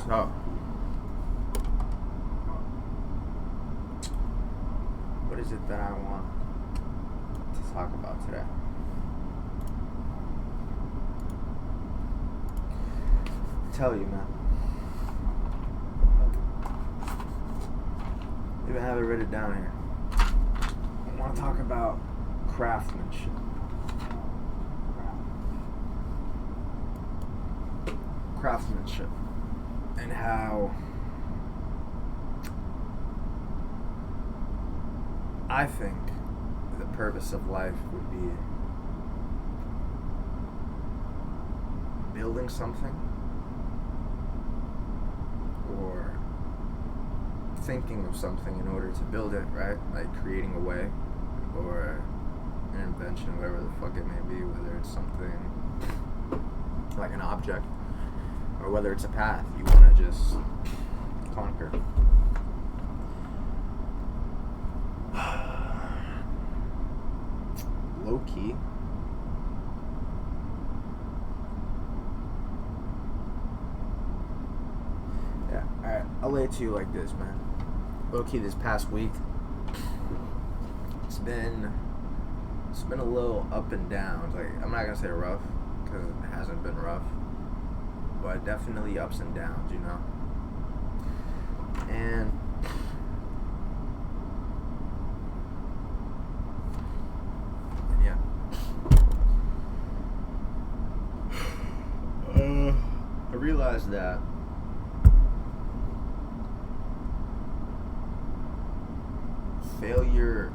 So, what is it that I want to talk about today? I tell you, man. Even have it written down here. I want to talk about craftsmanship. Craftsmanship. And how I think the purpose of life would be building something or thinking of something in order to build it, right? Like creating a way or an invention, whatever the fuck it may be, whether it's something like an object or whether it's a path you want to just conquer. Low key, yeah, alright, I'll lay it to you like this, man. Low key, this past week, it's been a little up and down. Like, I'm not gonna say rough, because it hasn't been rough, but definitely ups and downs, you know? And yeah. I realized that failure,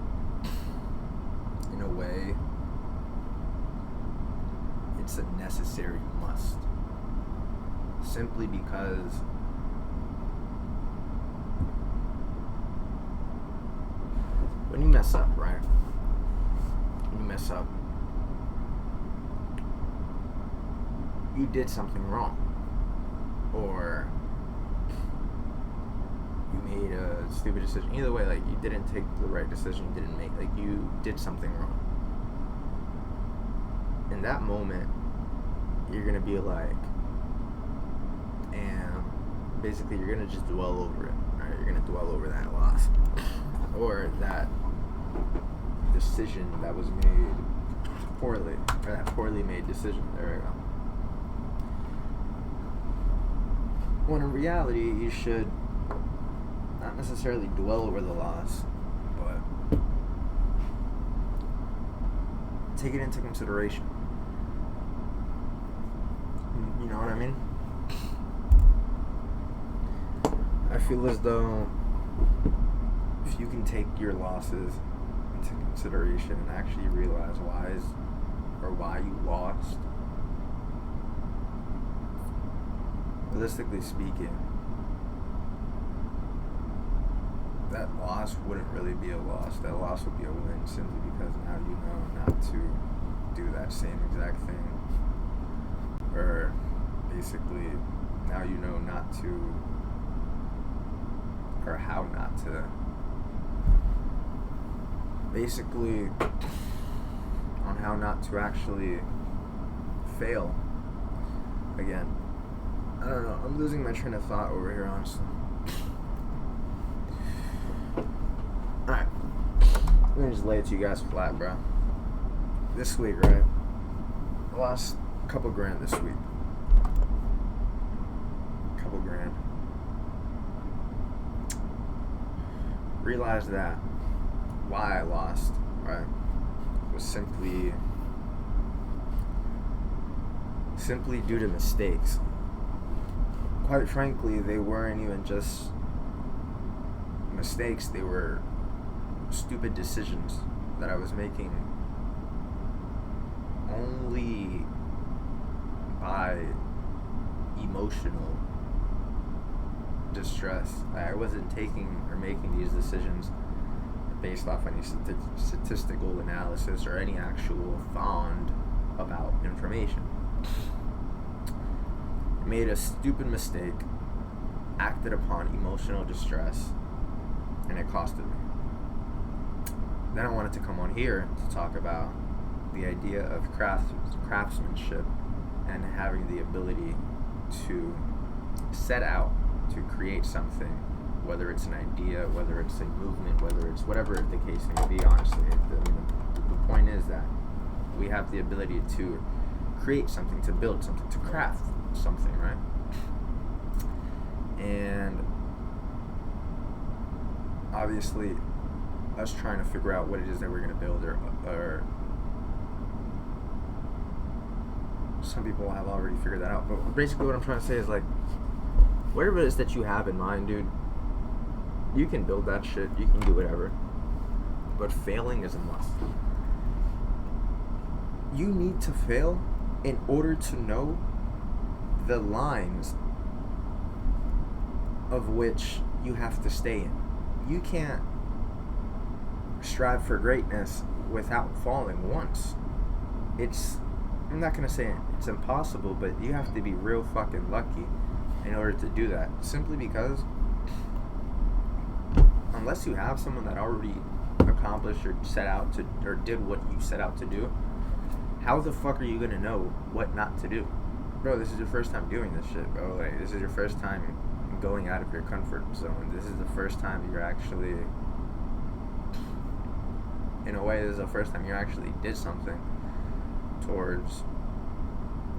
in a way, it's a necessary must. Simply because when you mess up, right? When you mess up, you did something wrong. Or you made a stupid decision. Either way, like, you didn't take the right decision, you didn't make, like, you did something wrong. In that moment, you're gonna be like, and basically you're gonna just dwell over it, right? You're gonna dwell over that loss or that decision that was made poorly, or that poorly made decision. There we go. When in reality, you should not necessarily dwell over the loss, but take it into consideration. You know what I mean? I feel as though if you can take your losses into consideration and actually realize why you lost, realistically speaking, that loss wouldn't really be a loss. That loss would be a win, simply because now you know not to do that same exact thing. Or basically, now you know not to, or how not to. Basically, on how not to actually fail again. I don't know, I'm losing my train of thought over here, honestly. Alright, I'm gonna just lay it to you guys flat, bro. This week, right? I lost a couple grand this week. Couple grand. Realized that why I lost, right, was simply due to mistakes. Quite frankly, they weren't even just mistakes, they were stupid decisions that I was making only by emotional distress. I wasn't taking or making these decisions based off any statistical analysis or any actual thought about information. I made a stupid mistake, acted upon emotional distress, and it costed me. Then I wanted to come on here to talk about the idea of craftsmanship and having the ability to set out to create something, whether it's an idea, whether it's a movement, whether it's whatever the case may be, honestly. The point is that we have the ability to create something, to build something, to craft something, right? And obviously, us trying to figure out what it is that we're going to build, or some people have already figured that out. But basically what I'm trying to say is, like, whatever it is that you have in mind, dude, you can build that shit, you can do whatever. But failing is a must. You need to fail in order to know the lines of which you have to stay in. You can't strive for greatness without falling once. I'm not gonna say it's impossible, but you have to be real fucking lucky in order to do that. Simply because unless you have someone that already accomplished or set out to, or did what you set out to do, how the fuck are you gonna know what not to do? Bro, this is your first time doing this shit, bro. Like, this is your first time going out of your comfort zone. This is the first time you're actually, in a way, this is the first time you actually did something towards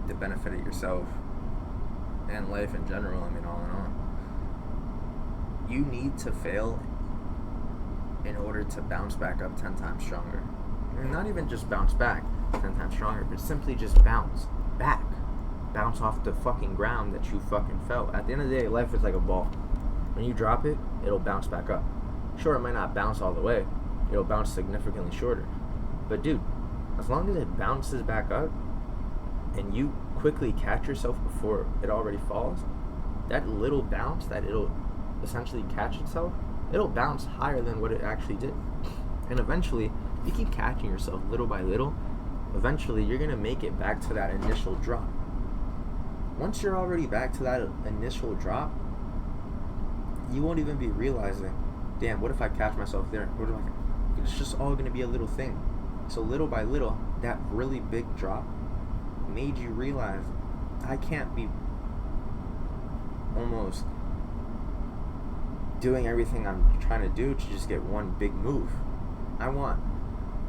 the benefit of yourself and life in general. I mean, all in all, you need to fail in order to bounce back up 10 times stronger. And not even just bounce back 10 times stronger, but simply just bounce back. Bounce off the fucking ground that you fucking felt. At the end of the day, life is like a ball. When you drop it, it'll bounce back up. Sure, it might not bounce all the way. It'll bounce significantly shorter. But dude, as long as it bounces back up and you quickly catch yourself before it already falls, that little bounce that it'll essentially catch itself, it'll bounce higher than what it actually did. And eventually, you keep catching yourself little by little, eventually you're going to make it back to that initial drop. Once you're already back to that initial drop, you won't even be realizing, damn, what if I catch myself there? It's just all going to be a little thing. So little by little, that really big drop made you realize, I can't be almost doing everything I'm trying to do to just get one big move. I want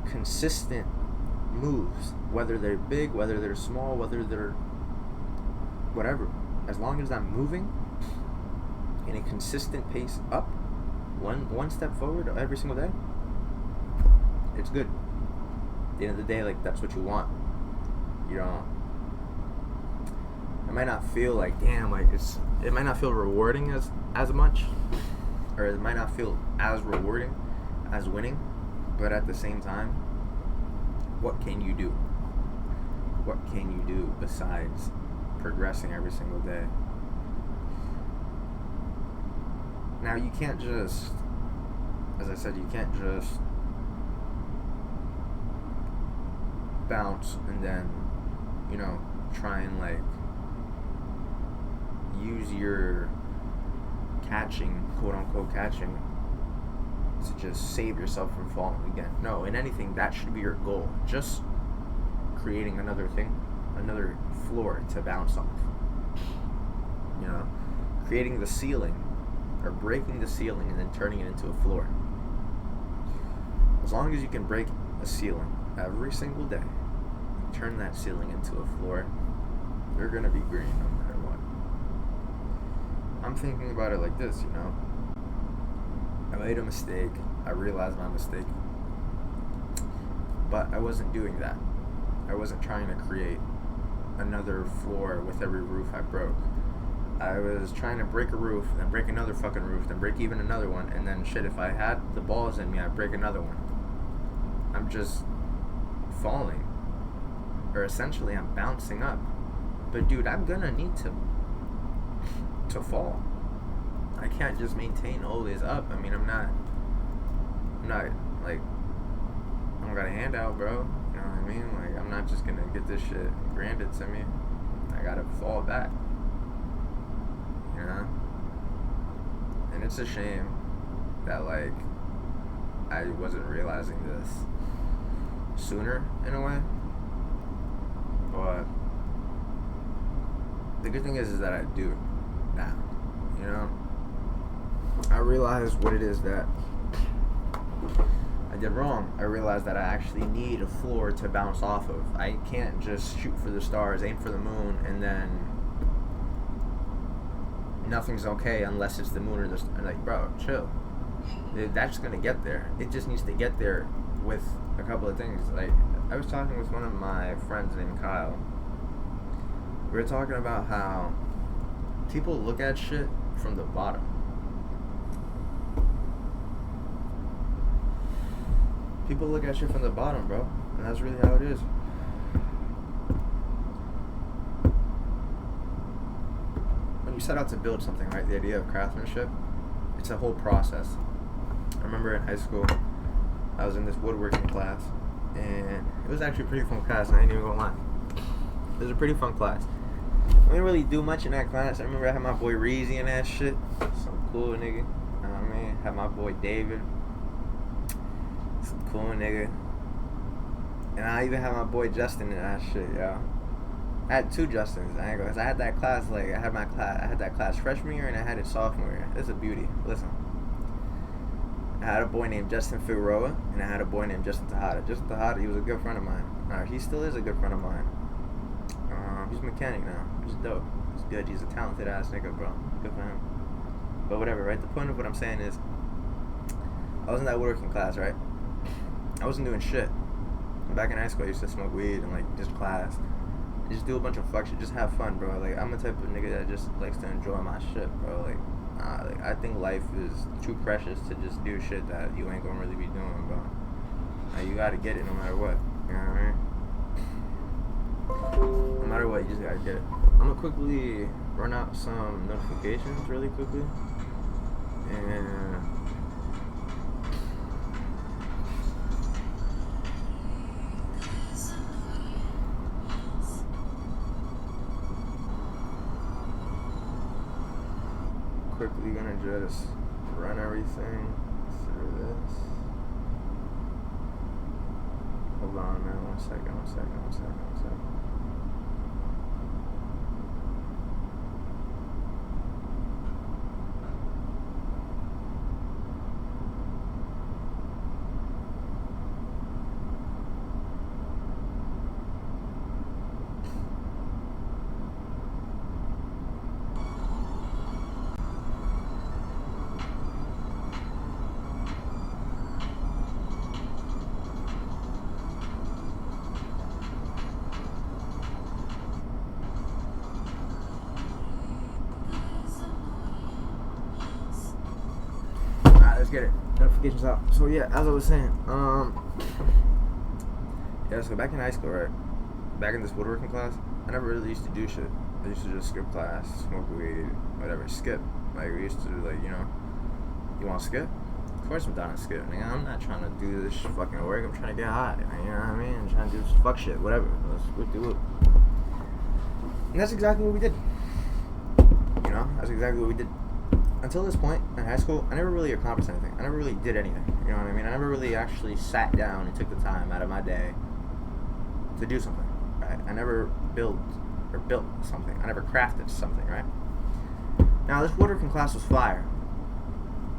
consistent moves, whether they're big, whether they're small, whether they're whatever. As long as I'm moving in a consistent pace up, one step forward every single day, it's good. At the end of the day, like, that's what you want. You know, it might not feel like, damn, like, it might not feel rewarding as much, or it might not feel as rewarding as winning, but at the same time, what can you do? What can you do besides progressing every single day? Now, you can't just, as I said, you can't just bounce and then, you know, try and, like, use your catching, quote unquote catching, to just save yourself from falling again. No, in anything, that should be your goal. Just creating another thing, another floor to bounce off. You know, creating the ceiling, or breaking the ceiling and then turning it into a floor. As long as you can break a ceiling every single day, turn that ceiling into a floor, you're gonna be green no matter what. I'm thinking about it like this, you know. I made a mistake. I realized my mistake. But I wasn't doing that. I wasn't trying to create another floor with every roof I broke. I was trying to break a roof, then break another fucking roof, then break even another one, and then shit, if I had the balls in me, I'd break another one. I'm just falling. Or essentially, I'm bouncing up. But dude, I'm gonna need to fall. I can't just maintain always up. I mean, I'm not like, I don't got a handout, bro. You know what I mean? Like, I'm not just gonna get this shit granted to me. I gotta fall back. You know? And it's a shame that, like, I wasn't realizing this sooner, in a way. But the good thing is that I do now. You know? realized what it is that I did wrong. I realized that I actually need a floor to bounce off of. I can't just shoot for the stars, aim for the moon, and then nothing's okay unless it's the moon or the like, bro, chill. That's gonna get there. It just needs to get there with a couple of things. Like, I was talking with one of my friends named Kyle. We were talking about how people look at shit from the bottom. People look at shit from the bottom, bro. And that's really how it is. When you set out to build something, right, the idea of craftsmanship, it's a whole process. I remember in high school, I was in this woodworking class, and it was actually a pretty fun class, and I ain't even gonna lie. It was a pretty fun class. I didn't really do much in that class. I remember I had my boy Reezy in that shit. Some cool nigga. You know what I mean? Had my boy David. Some cool nigga. And I even had my boy Justin in that shit, yo. I had two Justins. I ain't gonna, cause I had that class, like, I had that class freshman year and I had it sophomore year. It's a beauty. Listen. I had a boy named Justin Figueroa, and I had a boy named Justin Tejada. Justin Tejada, he was a good friend of mine. He still is a good friend of mine. He's a mechanic now. He's dope. He's good. He's a talented ass nigga, bro. Good for him. But whatever, right? The point of what I'm saying is, I was in that woodworking class, right? I wasn't doing shit. Back in high school, I used to smoke weed and, like, just class. Just do a bunch of fuck shit. Just have fun, bro. Like, I'm the type of nigga that just likes to enjoy my shit, bro. Like, I think life is too precious to just do shit that you ain't gonna really be doing, bro. Like, you gotta get it no matter what. You know what I mean? No matter what, you just gotta get it. I'm gonna quickly run out some notifications really quickly. And quickly gonna just run everything through this. Hold on, man. One second. Let's get it. Notifications out. So yeah, as I was saying, so back in high school, right? Back in this woodworking class, I never really used to do shit. I used to just skip class, smoke weed, whatever, skip. Like, we used to, like, you know, you want to skip? Of course I'm down to skip. Nigga, I'm not trying to do this fucking work. I'm trying to get high. You know what I mean? I'm trying to do this fuck shit, whatever. Let's do it. And that's exactly what we did. You know, that's exactly what we did. Until this point in high school, I never really accomplished anything. I never really did anything. You know what I mean? I never really actually sat down and took the time out of my day to do something. Right? I never built something. I never crafted something. Right? Now this woodworking class was fire.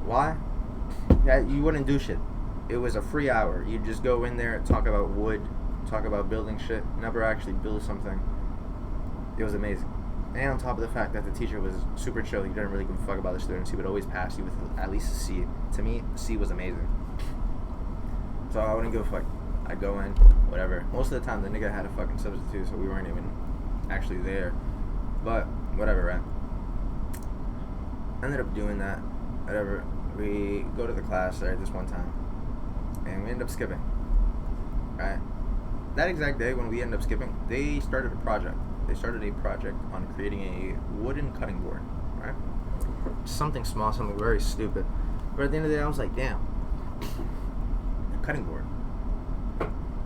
Why? Yeah, you wouldn't do shit. It was a free hour. You'd just go in there, talk about wood, talk about building shit. Never actually build something. It was amazing. And on top of the fact that the teacher was super chill, he didn't really give a fuck about the students. He would always pass you with at least a C. To me, C was amazing. So I wouldn't give a fuck. I'd go in, whatever. Most of the time, the nigga had a fucking substitute, so we weren't even actually there. But whatever, right? Ended up doing that. Whatever. We go to the class, right, this one time, and we end up skipping. Right? That exact day when we end up skipping, they started a project. They started a project on creating a wooden cutting board, right? Something small, something very stupid. But at the end of the day, I was like, damn, a cutting board.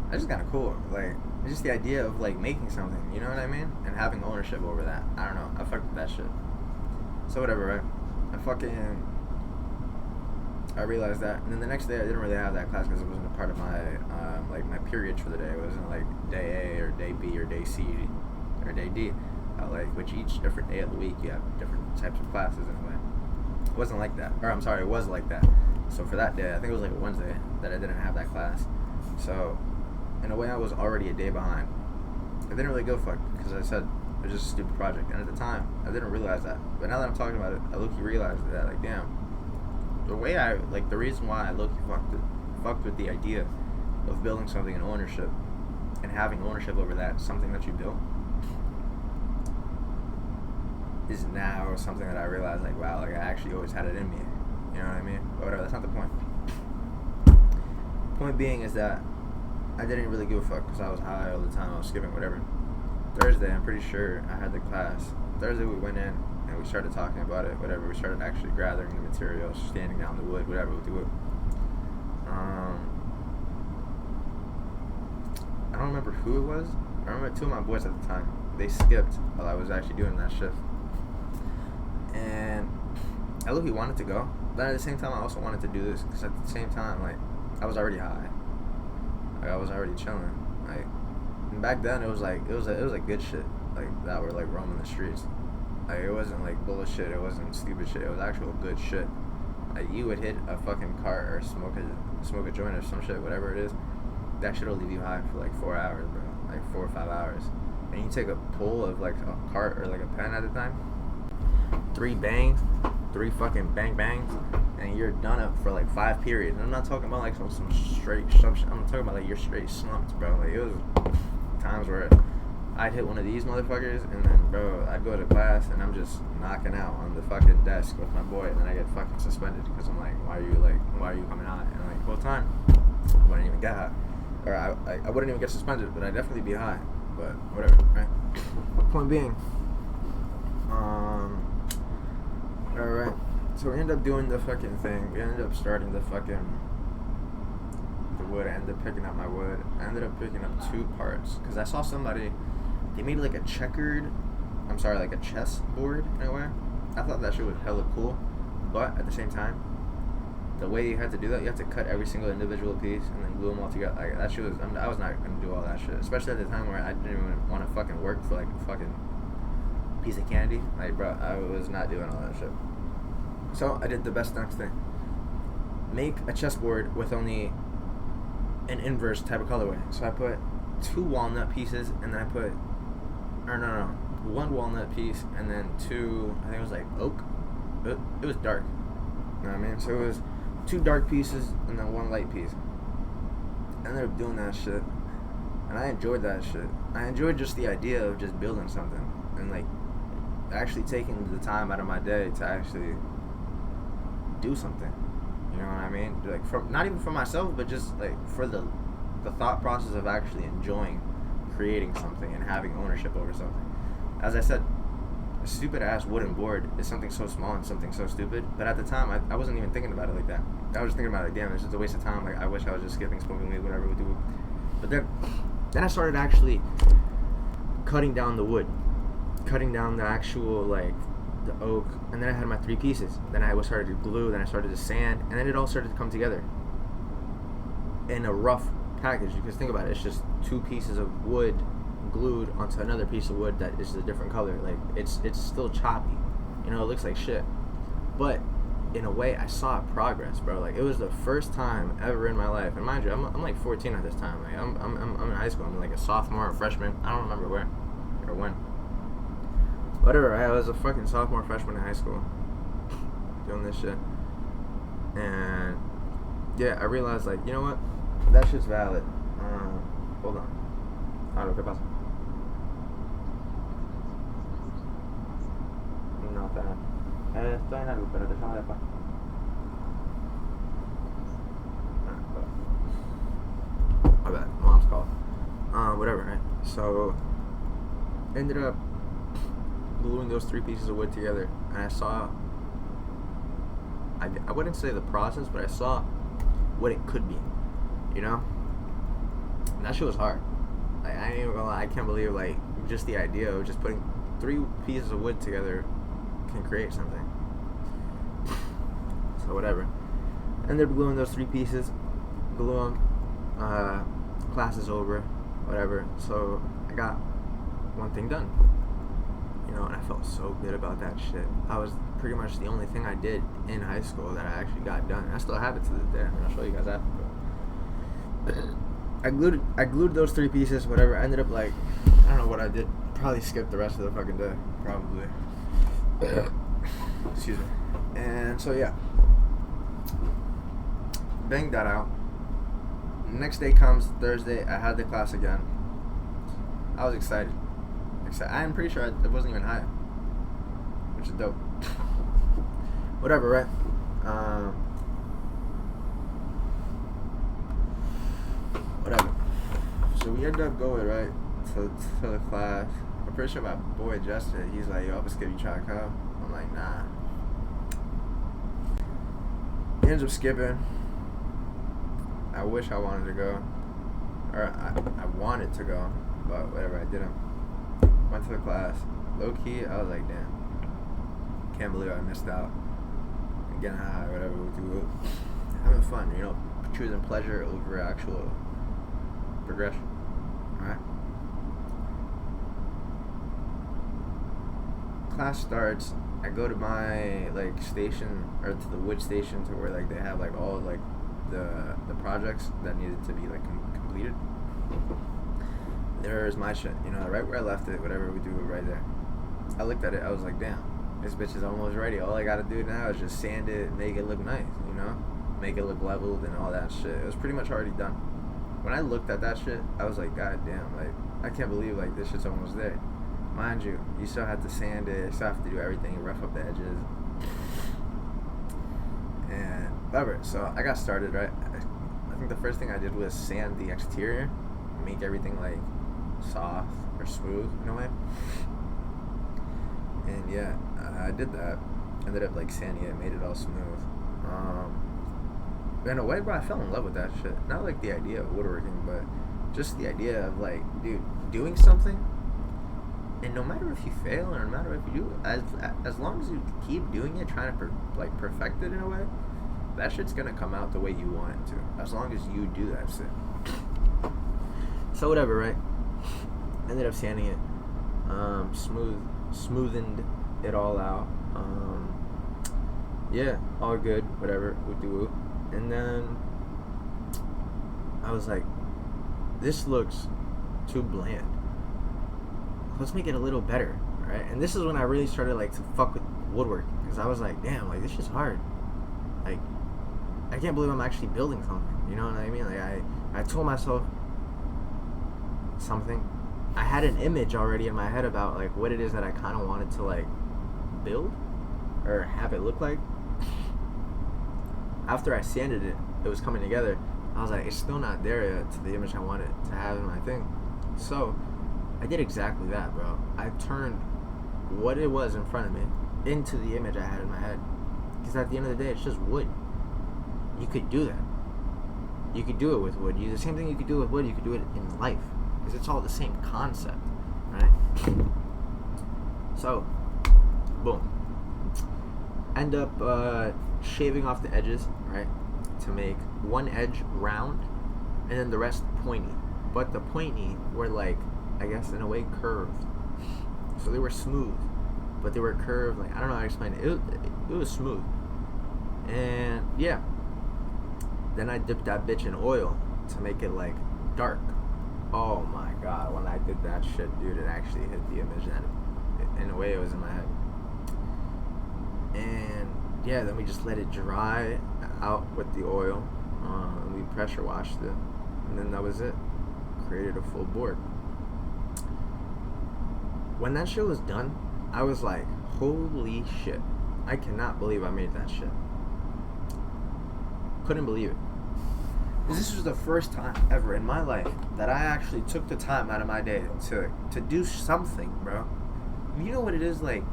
That's just kind of cool. Like, it's just the idea of, like, making something, you know what I mean? And having ownership over that. I don't know. I fucked with that shit. So whatever, right? I realized that. And then the next day, I didn't really have that class because it wasn't a part of my, my periods for the day. It wasn't, like, day A or day B or day C. Or day D, which each different day of the week you have different types of classes anyway. wasn't like that. Or I'm sorry, it was like that. So for that day, I think it was like a Wednesday that I didn't have that class. So in a way, I was already a day behind. I didn't really go fuck because I said it was just a stupid project, and at the time, I didn't realize that. But now that I'm talking about it, I low-key realized that, like, damn, the reason why I low-key fucked with the idea of building something in ownership and having ownership over that, something that you built, is now something that I realize, like, wow, like, I actually always had it in me. You know what I mean? But whatever, that's not the point. Point being is that I didn't really give a fuck because I was high all the time. I was skipping whatever. Thursday, I'm pretty sure I had the class. Thursday, we went in and we started talking about it, whatever. We started actually gathering the materials, standing down the wood, whatever we do it. I don't remember who it was. I remember two of my boys at the time. They skipped while I was actually doing that shift. And I looked, wanted to go, but at the same time, I also wanted to do this because at the same time, like, I was already high. Like, I was already chilling. Like, and back then, it was like good shit, like, that were like roaming the streets. Like, it wasn't like bullshit. It wasn't stupid shit. It was actual good shit. Like, you would hit a fucking cart or smoke a joint or some shit, whatever it is. That shit'll leave you high for like 4 hours, bro. Like 4 or 5 hours. And you take a pull of like a cart or like a pen at a time. 3 bangs, 3 fucking bangs, and you're done up for like 5 periods. And I'm not talking about like some straight shit. I'm talking about like you're straight slumped, bro. Like, it was times where I'd hit one of these motherfuckers, and then, bro, I'd go to class and I'm just knocking out on the fucking desk with my boy, and then I get fucking suspended because I'm like, why are you coming hot? And like, whole time, I wouldn't even get hot, or I wouldn't even get suspended, but I'd definitely be high. But whatever, right? Point being, alright, so we ended up doing the fucking thing. We ended up starting the wood. I ended up picking up my wood. I ended up picking up 2 parts because I saw somebody, they made like a chess board in a way. I thought that shit was hella cool, but at the same time, the way you had to do that, you had to cut every single individual piece and then glue them all together. Like, that shit was, I was not gonna do all that shit, especially at the time where I didn't even want to fucking work for like a fucking piece of candy. Like, bro, I was not doing all that shit. So I did the best next thing: make a chessboard with only an inverse type of colorway. So I put 2 walnut pieces, and then I put, or no, 1 walnut piece, and then 2, I think it was like oak. It was dark. You know what I mean? So it was 2 dark pieces and then 1 light piece. I ended up doing that shit, and I enjoyed that shit. I enjoyed just the idea of just building something and like actually taking the time out of my day to actually do something. You know what I mean? Like, not even for myself, but just like for the thought process of actually enjoying creating something and having ownership over something. As I said, a stupid ass wooden board is something so small and something so stupid, but at the time I wasn't even thinking about it like that. I was just thinking about it, damn, this is a waste of time. Like, I wish I was just skipping, smoking weed, whatever we do. But then I started actually cutting down the wood, cutting down the actual, like, the oak, and then I had my 3 pieces. Then I started to glue, then I started to sand, and then it all started to come together in a rough package. Because think about it, it's just 2 pieces of wood glued onto another piece of wood that is a different color. Like, it's still choppy, you know, it looks like shit, but in a way I saw progress, bro. Like, it was the first time ever in my life, and mind you, I'm like 14 at this time. Like, I'm in high school. I'm like a sophomore or freshman. I don't remember where or when. Whatever, I was a fucking sophomore, freshman in high school doing this shit. And yeah, I realized, like, you know what? That shit's valid. Hold on. ¿Qué pasa? No, está bien. Estoy en algo, pero te llamo después. My bad. Mom's call. Whatever, right? So, ended up gluing those 3 pieces of wood together, and I saw, I wouldn't say the process, but I saw what it could be, you know? And that shit was hard. Like, I ain't even gonna lie, I can't believe, like, just the idea of just putting 3 pieces of wood together can create something. So whatever. Ended up gluing those 3 pieces, glue them, class is over, whatever. So I got one thing done. You know, and I felt so good about that shit. pretty much the only thing I did in high school that I actually got done. I still have it to this day. I mean, I'll show you guys after. But I glued those 3 pieces. Whatever. I ended up like, I don't know what I did. Probably skipped the rest of the fucking day. Probably. Excuse me. And so yeah, banged that out. Next day comes Thursday. I had the class again. I was excited. I'm pretty sure it wasn't even high, which is dope. Whatever, right? Whatever. So we end up going right to the class. I'm pretty sure my boy Justin, he's like, yo, I'm skip, you trying to come? I'm like, nah. He ends up skipping. I wish I wanted to go, or I wanted to go, but whatever, I didn't. Went to the class. Low key, I was like, damn, can't believe I missed out. Getting high, whatever we do, having fun, you know, choosing pleasure over actual progression. Alright. Class starts. I go to my like station, or to the wood station, to where like they have like all like the projects that needed to be like completed. There's my shit, you know, right where I left it, whatever we do, right there. I looked at it, I was like, damn, this bitch is almost ready. All I gotta do now is just sand it, make it look nice, you know, make it look leveled and all that shit. It was pretty much already done. When I looked at that shit, I was like, god damn, like, I can't believe like this shit's almost there. Mind you, you still have to sand it, you still have to do everything, rough up the edges. And whatever, so I got started, right? I think the first thing I did was sand the exterior, make everything like soft or smooth in a way. And yeah, I did that. Ended up like sanding it, made it all smooth. In a way, bro, I fell in love with that shit. Not like the idea of woodworking, but just the idea of like, dude, doing something, and no matter if you fail or no matter if you do, as long as you keep doing it, trying to perfect it in a way, that shit's gonna come out the way you want it to. As long as you do that shit. So whatever, right? Ended up sanding it, smoothened it all out. Yeah, all good, whatever, woo-de-woo. And then I was like, this looks too bland. Let's make it a little better, right? And this is when I really started like to fuck with woodworking, because I was like, damn, like this shit's hard. Like, I can't believe I'm actually building something. You know what I mean? Like I told myself something. I had an image already in my head about like what it is that I kind of wanted to like build or have it look like. After I sanded it, it was coming together. I was like, it's still not there yet to the image I wanted to have in my thing. So I did exactly that, bro. I turned what it was in front of me into the image I had in my head. Because at the end of the day, it's just wood. You could do that. You could do it with wood. The same thing you could do with wood, you could do it in life. Because it's all the same concept, right? So, boom. End up shaving off the edges, right? To make one edge round and then the rest pointy. But the pointy were like, I guess in a way curved. So they were smooth, but they were curved. Like, I don't know how to explain it. It was smooth. And yeah. Then I dipped that bitch in oil to make it like dark. Oh my god, when I did that shit, dude, it actually hit the image and in a way it was in my head. And yeah, then we just let it dry out with the oil. And we pressure washed it. And then that was it. Created a full board. When that shit was done, I was like, holy shit. I cannot believe I made that shit. Couldn't believe it. This was the first time ever in my life that I actually took the time out of my day to do something, bro. You know what it is like?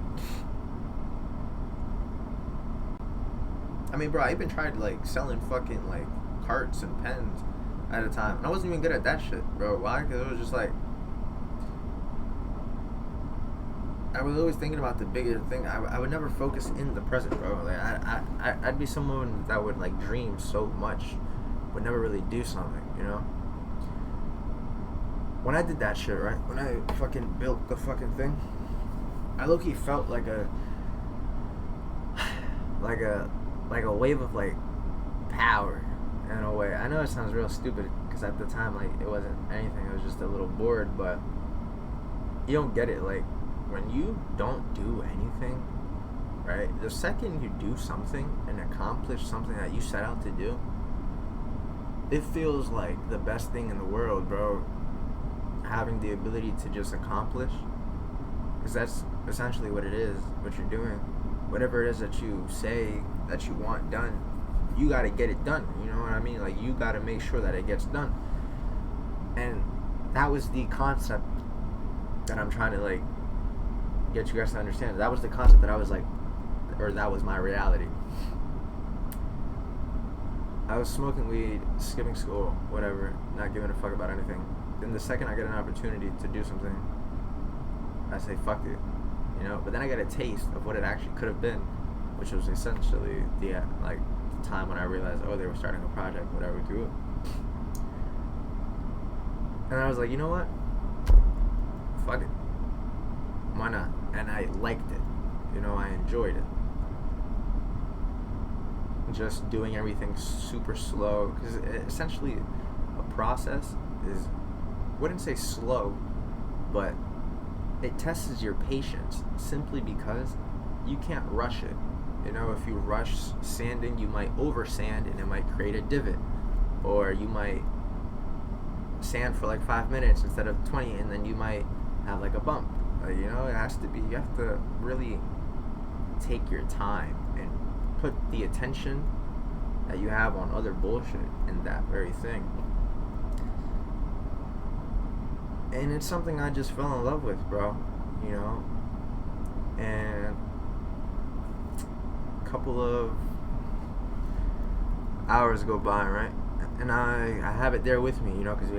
I mean, bro, I even tried like selling fucking like carts and pens at a time, and I wasn't even good at that shit, bro. Why? Because it was just like I was always thinking about the bigger thing. I would never focus in the present, bro. Like I'd be someone that would like dream so much, but never really do something, you know? When I did that shit, right? When I fucking built the fucking thing, I low-key felt like like a wave of like power in a way. I know it sounds real stupid because at the time like it wasn't anything. It was just a little bored, but you don't get it. Like when you don't do anything, right? The second you do something and accomplish something that you set out to do, it feels like the best thing in the world, bro. Having the ability to just accomplish, because that's essentially what it is, what you're doing. Whatever it is that you say that you want done, you got to get it done. You know what I mean? Like, you got to make sure that it gets done. And that was the concept that I'm trying to, like, get you guys to understand. That was the concept that I was, like, or that was my reality. I was smoking weed, skipping school, whatever, not giving a fuck about anything. Then the second I get an opportunity to do something, I say, fuck it. You know, but then I get a taste of what it actually could have been, which was essentially the time when I realized, oh, they were starting a project, whatever, do it. And I was like, you know what? Fuck it. Why not? And I liked it. You know, I enjoyed it. Just doing everything super slow, because essentially a process is, I wouldn't say slow, but it tests your patience simply because you can't rush it. You know, if you rush sanding, you might over sand and it might create a divot, or you might sand for like 5 minutes instead of 20 and then you might have like a bump. You know, it has to be, you have to really take your time and put the attention that you have on other bullshit in that very thing. And it's something I just fell in love with, bro. You know? And a couple of hours go by, right? And I have it there with me, you know, because we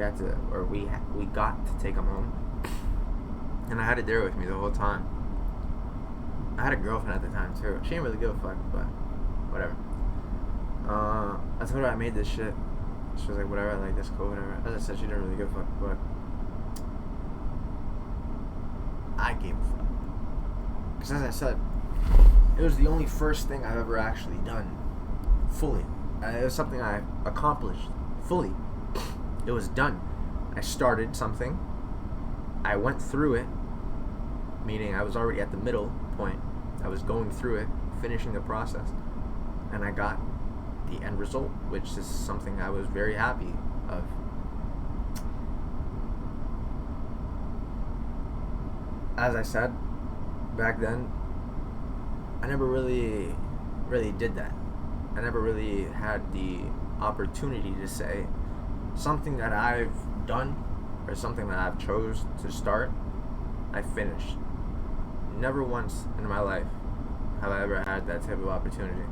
got to take them home. And I had it there with me the whole time. I had a girlfriend at the time, too. She didn't really give a fuck, but whatever. I told her I made this shit. She was like, whatever, I like this, cool, whatever. As I said, she didn't really give a fuck, but I gave a fuck. Because as I said, it was the only first thing I've ever actually done fully. It was something I accomplished fully. It was done. I started something. I went through it, meaning I was already at the middle point. I was going through it, finishing the process, and I got the end result, which is something I was very happy of. As I said, back then, I never really did that. I never really had the opportunity to say something that I've done or something that I've chose to start, I finished. Never once in my life have I ever had that type of opportunity.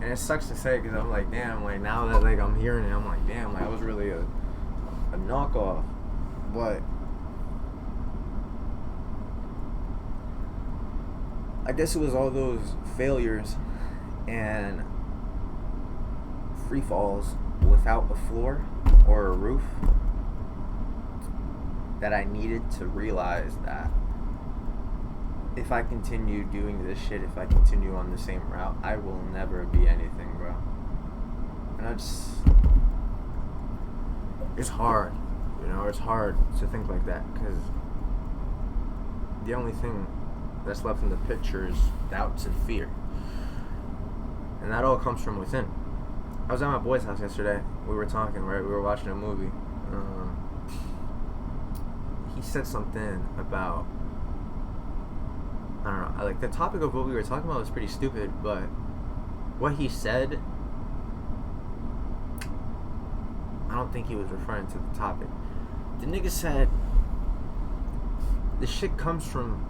And it sucks to say, because I'm like, damn, like now that like I'm hearing it, I'm like, damn, like I was really a knockoff. But I guess it was all those failures and free falls without a floor or a roof that I needed to realize that if I continue doing this shit, if I continue on the same route, I will never be anything, bro. And it's hard, you know, it's hard to think like that, because the only thing that's left in the picture is doubts and fear. And that all comes from within. I was at my boy's house yesterday. We were talking, right? We were watching a movie. He said something about, I don't know, like the topic of what we were talking about was pretty stupid, but what he said, I don't think he was referring to the topic. The nigga said, the shit comes from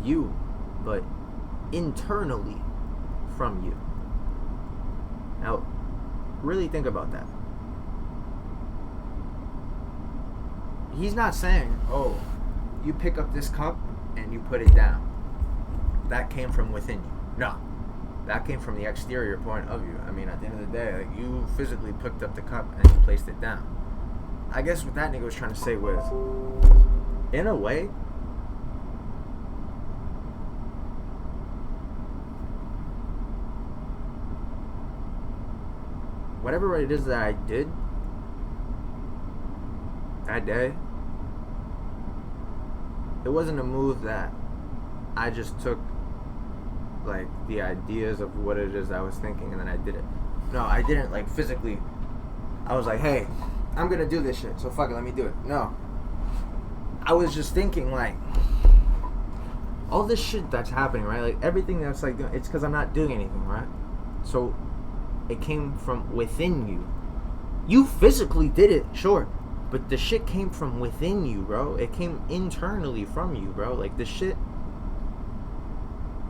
you, but internally from you. Now, really think about that. He's not saying, oh, you pick up this cup and you put it down. That came from within you. No. That came from the exterior point of you. I mean, at the end of the day, like, you physically picked up the cup and you placed it down. I guess what that nigga was trying to say was, in a way, whatever it is that I did that day, it wasn't a move that I just took like the ideas of what it is I was thinking and then I did it. No, I didn't like physically. I was like, hey, I'm gonna do this shit, so fuck it, let me do it. No. I was just thinking like, all this shit that's happening, right? Like everything that's like, it's because I'm not doing anything, right? So it came from within you. You physically did it, sure, but the shit came from within you, bro. It came internally from you, bro. Like the shit,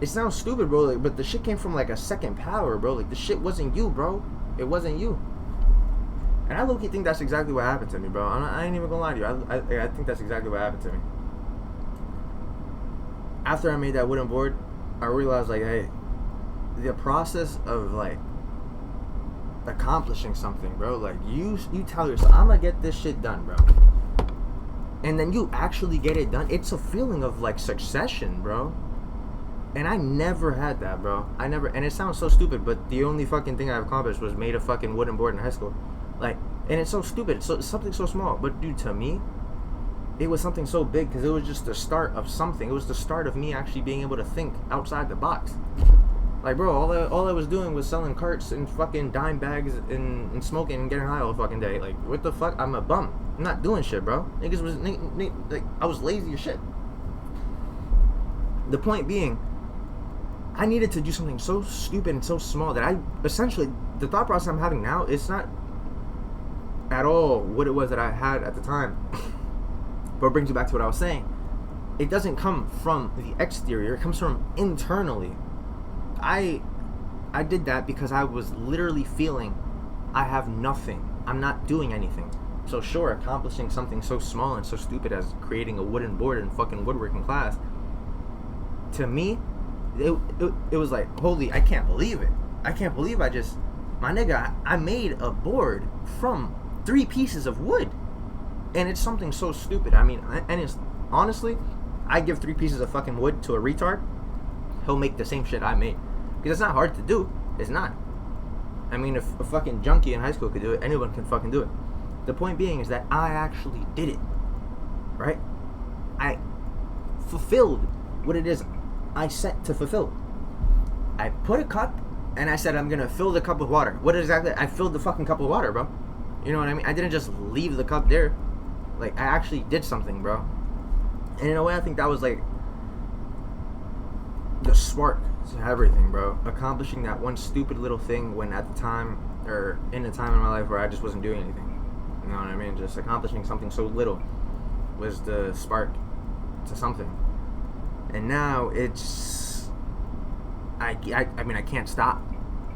it sounds stupid, bro, like, but the shit came from like a second power, bro. Like the shit wasn't you, bro. It wasn't you. And I low-key think that's exactly what happened to me, bro. I ain't even gonna lie to you. I think that's exactly what happened to me. After I made that wooden board, I realized, like, hey, the process of, like, accomplishing something, bro. Like, you tell yourself, I'm gonna get this shit done, bro. And then you actually get it done. It's a feeling of, like, succession, bro. And I never had that, bro. And it sounds so stupid, but the only fucking thing I've accomplished was made a fucking wooden board in high school. Like, and it's so stupid. It's something so small. But, dude, to me, it was something so big because it was just the start of something. It was the start of me actually being able to think outside the box. Like, bro, all I was doing was selling carts and fucking dime bags and smoking and getting high all the fucking day. Like, what the fuck? I'm a bum. I'm not doing shit, bro. Niggas was, like, I was lazy as shit. The point being, I needed to do something so stupid and so small that I essentially, the thought process I'm having now, it's not at all what it was that I had at the time. But it brings you back to what I was saying. It doesn't come from the exterior. It comes from internally. I did that because I was literally feeling I have nothing. I'm not doing anything. So sure, accomplishing something so small and so stupid as creating a wooden board in fucking woodworking class, to me, it was like, holy, I can't believe it. I can't believe my nigga, I made a board from 3 pieces of wood. And it's something so stupid. I mean, and it's, honestly, I give 3 pieces of fucking wood to a retard, he'll make the same shit I made. Because it's not hard to do. It's not. I mean, if a fucking junkie in high school could do it, anyone can fucking do it. The point being is that I actually did it. Right? I fulfilled what it is I set to fulfill. I put a cup, and I said I'm gonna fill the cup with water. What exactly? I filled the fucking cup with water, bro. You know what I mean? I didn't just leave the cup there. Like, I actually did something, bro. And in a way, I think that was, like, the spark to everything, bro. Accomplishing that one stupid little thing when at the time, or in a time in my life where I just wasn't doing anything. You know what I mean? Just accomplishing something so little was the spark to something. And now it's, I mean, I can't stop.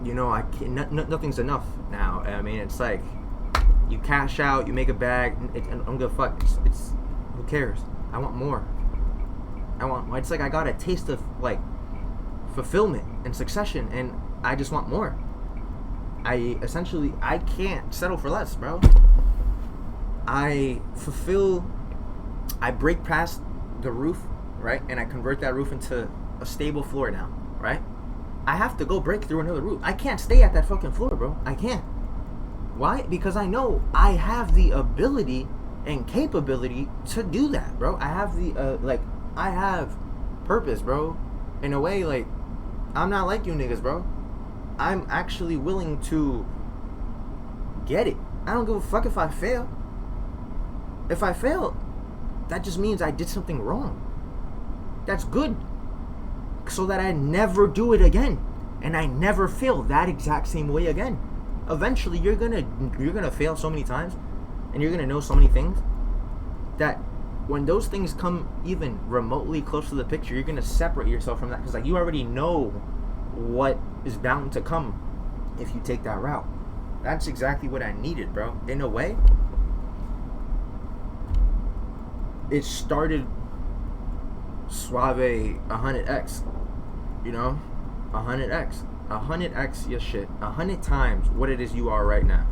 You know, I can't, nothing's enough now. I mean, it's like, you cash out, you make a bag, I don't give a fuck. It's who cares? I want more. It's like I got a taste of, like, fulfillment and succession, and I just want more. I can't settle for less, bro. I break past the roof, right? And I convert that roof into a stable floor now, right? I have to go break through another roof. I can't stay at that fucking floor, bro. I can't. Why? Because I know I have the ability and capability to do that, bro. I have I have purpose, bro. In a way, like, I'm not like you niggas, bro. I'm actually willing to get it. I don't give a fuck if I fail. If I fail, that just means I did something wrong. That's good. So that I never do it again. And I never fail that exact same way again. Eventually, you're gonna fail so many times, and you're gonna know so many things, that when those things come even remotely close to the picture, you're gonna separate yourself from that, because, like, you already know what is bound to come if you take that route. That's exactly what I needed, bro. In a way, it started Suave 100x, you know, 100x. 100x your shit, 100 times what it is you are right now.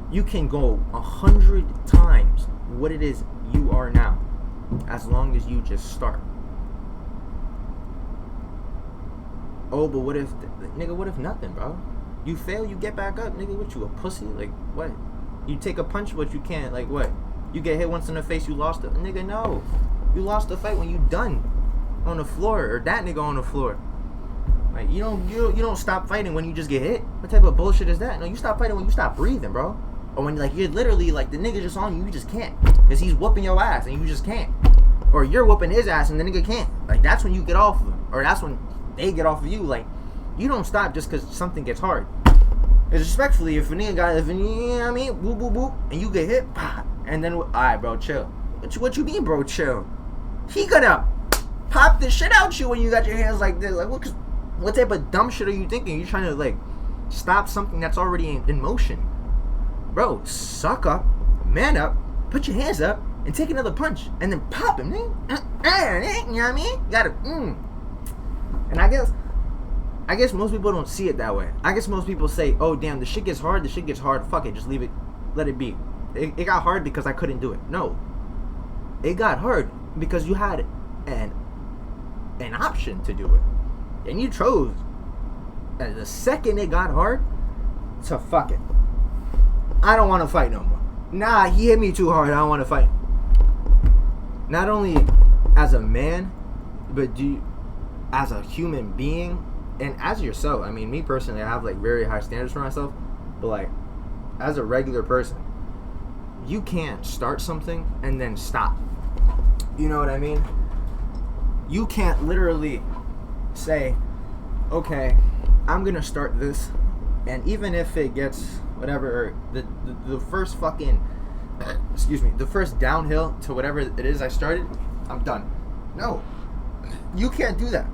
You can go 100 times what it is you are now, as long as you just start. Oh, but what if, nigga, what if nothing, bro? You fail, you get back up, nigga. What, you a pussy? Like, what? You take a punch, but you can't. Like, what? You get hit once in the face, you lost it. Nigga, no. You lost the fight when you done on the floor, or that nigga on the floor. Like, you don't stop fighting when you just get hit. What type of bullshit is that? No, you stop fighting when you stop breathing, bro. Or when, like, you're literally, like, the nigga just on you just can't. Because he's whooping your ass, and you just can't. Or you're whooping his ass, and the nigga can't. Like, that's when you get off of him. Or that's when they get off of you. Like, you don't stop just because something gets hard. Because respectfully, if a nigga got, you know what I mean, boop, boop, boop, and you get hit, pop, and then, alright, bro, chill. What you mean, bro, chill? He gonna pop the shit out you when you got your hands like this. Like, what type of dumb shit are you thinking? You're trying to, like, stop something that's already in motion. Bro, suck up, man up, put your hands up, and take another punch, and then pop him. You know what I mean? You gotta, And I guess most people don't see it that way. I guess most people say, oh, damn, the shit gets hard, fuck it, just leave it, let it be. It got hard because I couldn't do it. No. It got hard because you had an option to do it. And you chose, the second it got hard, to fuck it. I don't want to fight no more. Nah, he hit me too hard, I don't want to fight. Not only as a man, but as a human being, and as yourself. I mean, me personally, I have, like, very high standards for myself, but, like, as a regular person, you can't start something and then stop. You know what I mean? You can't literally say, okay, I'm gonna start this, and even if it gets whatever, the first fucking the first downhill to whatever it is I started, I'm done. No, you can't do that.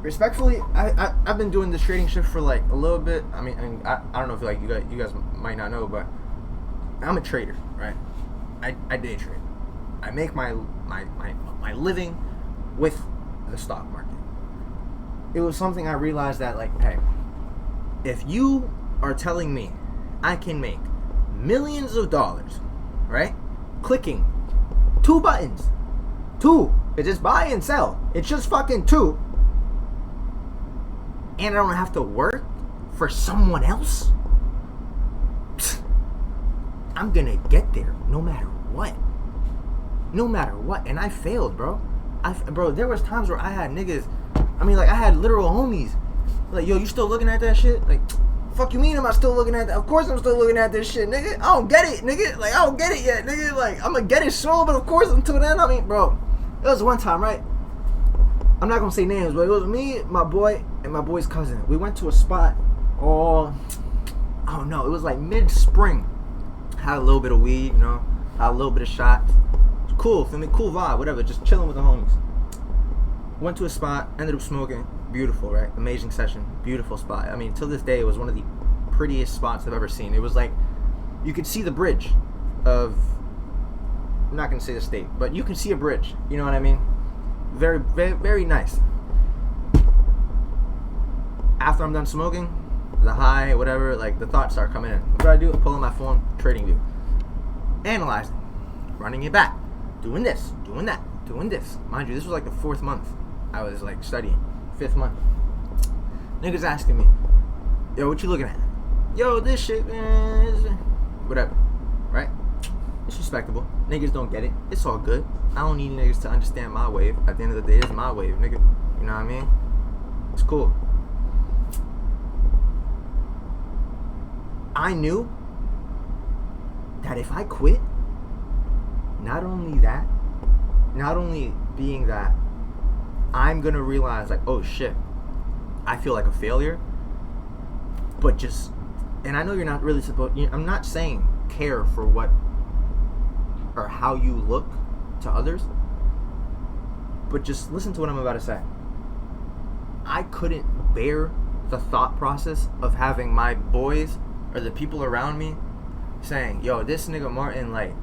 Respectfully, I've been doing this trading shit for, like, a little bit. I mean, I don't know if, like, you guys might not know, but I'm a trader, right? I day trade. I make my living with the stock market. It was something I realized that, like, hey, if you are telling me I can make millions of dollars, right, clicking 2 buttons, 2, it's just buy and sell, it's just fucking 2, and I don't have to work for someone else, I'm gonna get there no matter what. No matter what. And I failed, bro. Bro, there was times where I had niggas, I mean, like, I had literal homies, like, yo, you still looking at that shit? Like, fuck you mean am I still looking at that? Of course I'm still looking at this shit, nigga. I don't get it, nigga. Like, I don't get it yet, nigga. Like, I'm gonna get it soon, but of course until then, I mean, bro, it was one time, right? I'm not gonna say names, but it was me, my boy, and my boy's cousin. We went to a spot, I don't know, it was like mid-spring. Had a little bit of weed, you know, had a little bit of shots. Cool, feel me? Cool vibe, whatever, just chilling with the homies. Went to a spot, ended up smoking. Beautiful, right? Amazing session, beautiful spot. I mean, till this day, it was one of the prettiest spots I've ever seen. It was like, you could see the bridge of, I'm not gonna say the state, but you can see a bridge, you know what I mean? Very, very, very nice. After I'm done smoking, the high, whatever, like, the thoughts start coming in. What do I do? Pull on my phone, trading view. Analyzing, running it back, doing this, doing that, doing this. Mind you, this was like the 4th month I was, like, studying. 5th month. Niggas asking me, yo, what you looking at? Yo, this shit, man, whatever, right? It's respectable. Niggas don't get it. It's all good. I don't need niggas to understand my wave. At the end of the day, it's my wave, nigga. You know what I mean? It's cool. I knew that if I quit, not only being that I'm gonna realize, like, oh shit, I feel like a failure, but just, and I know you're not really supposed, I'm not saying care for what or how you look to others, but just listen to what I'm about to say. I couldn't bear the thought process of having my boys or the people around me saying, yo, this nigga Martin, like,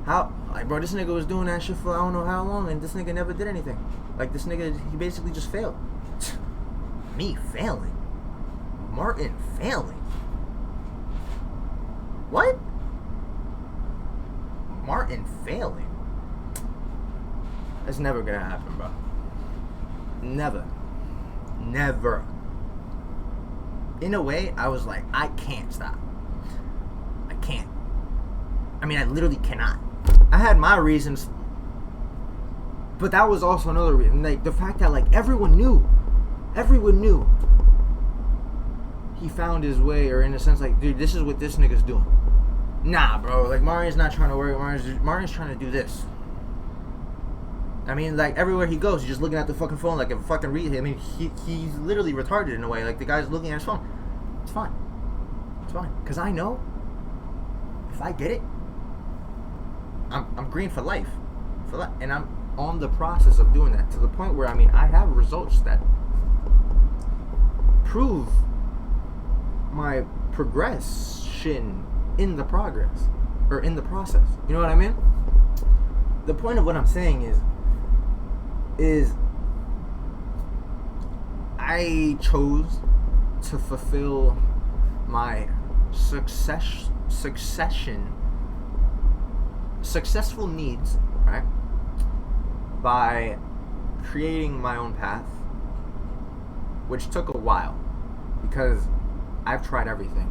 how, like, bro, this nigga was doing that shit for I don't know how long, and this nigga never did anything. Like, this nigga, he basically just failed. Me failing? Martin failing? What? Martin failing? That's never gonna happen, bro. Never. Never. in a way, I was like, I can't stop. I can't. I mean, I literally cannot. I had my reasons, but that was also another reason. Like, the fact that, like, everyone knew. He found his way, or in a sense, like, dude, this is what this nigga's doing. Nah, bro. Like, Mario's not trying to work. Mario's trying to do this. I mean, like, everywhere he goes, he's just looking at the fucking phone like a fucking I mean, he's literally retarded in a way. Like, the guy's looking at his phone. It's fine. Because I know if I get it, I'm green for life. And I'm on the process of doing that to the point where, I mean, I have results that prove my progression in the progress, or in the process. You know what I mean? The point of what I'm saying is I chose to fulfill my successful needs, right, by creating my own path, which took a while because I've tried everything,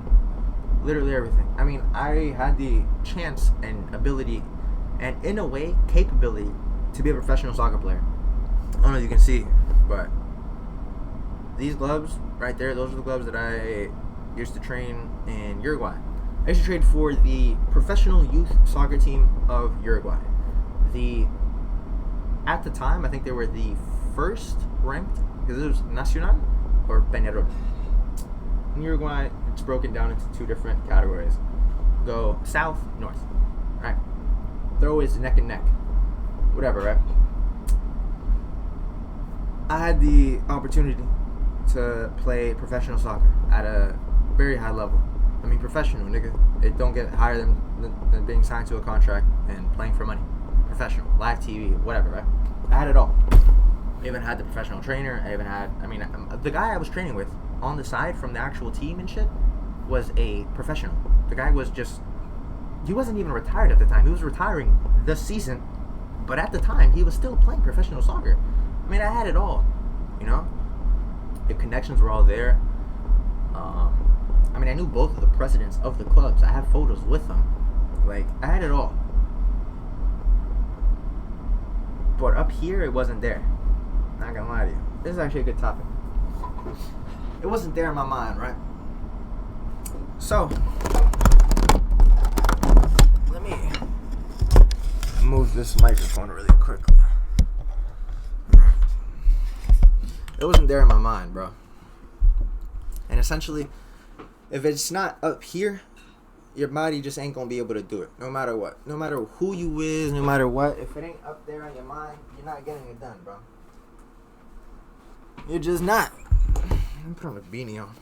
literally everything. I mean, I had the chance and ability and, in a way, capability to be a professional soccer player. I don't know if you can see, but these gloves right there, those are the gloves that I used to train in Uruguay. I used to train for the professional youth soccer team of Uruguay. At the time, I think they were the first ranked, because it was Nacional or Peñarol. In Uruguay, it's broken down into two different categories. Go south, north, right? They're always neck and neck, whatever, right? I had the opportunity to play professional soccer at a very high level. I mean, professional, nigga. It don't get higher than being signed to a contract and playing for money. Professional, live TV, whatever, right? I had it all. I even had the professional trainer. The guy I was training with on the side from the actual team and shit was a professional. The guy was he wasn't even retired at the time. He was retiring this season, but at the time, he was still playing professional soccer. I mean, I had it all, you know? The connections were all there. I knew both of the presidents of the clubs. I have photos with them. Like, I had it all. But up here, it wasn't there. Not gonna lie to you. This is actually a good topic. It wasn't there in my mind, right? So, let me move this microphone really quickly. It wasn't there in my mind, bro. And essentially, if it's not up here, your body just ain't gonna be able to do it, no matter what. No matter who you is, no matter what. If it ain't up there in your mind, you're not getting it done, bro. You're just not. Let me put on a beanie on.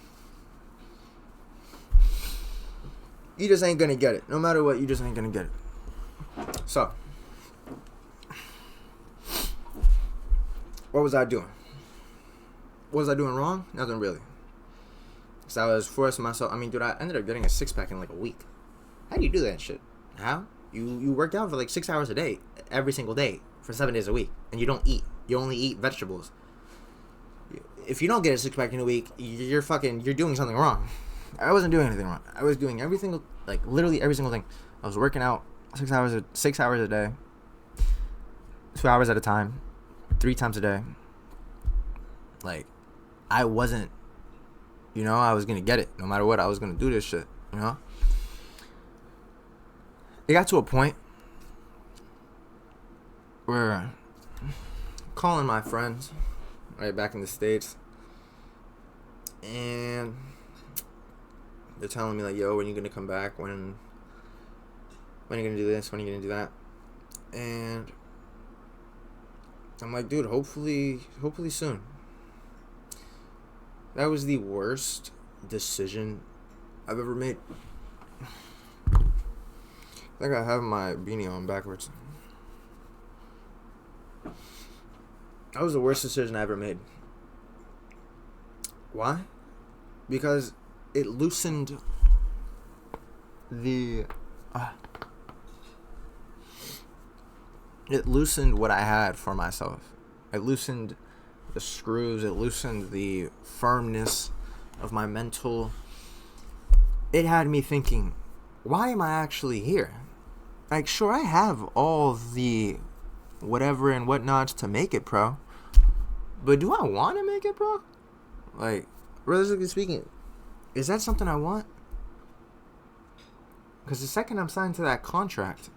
You just ain't gonna get it. No matter what, you just ain't gonna get it. So, what was I doing? What was I doing wrong? Nothing really. Because I was forcing myself. I mean, dude, I ended up getting a six-pack in like a week. How do you do that shit? How? You work out for like 6 hours a day, every single day, for 7 days a week. And you don't eat. You only eat vegetables. If you don't get a six-pack in a week, you're doing something wrong. I wasn't doing anything wrong. I was doing everything, like literally every single thing. I was working out 6 hours a day, 2 hours at a time, 3 times a day. Like, I wasn't, I was going to get it. No matter what, I was going to do this shit, It got to a point where calling my friends right back in the States, and they're telling me, like, yo, when are you going to come back? When are you going to do this? When are you going to do that? And I'm like, dude, hopefully soon. That was the worst decision I've ever made. I think I have my beanie on backwards. That was the worst decision I ever made. Why? Because it loosened what I had for myself. It loosened the screws. It loosened the firmness of my mental, it had me thinking, why am I actually here? Like, sure, I have all the whatever and whatnots to make it pro, but do I want to make it pro? Like, realistically speaking, is that something I want? Because the second I'm signed to that contract,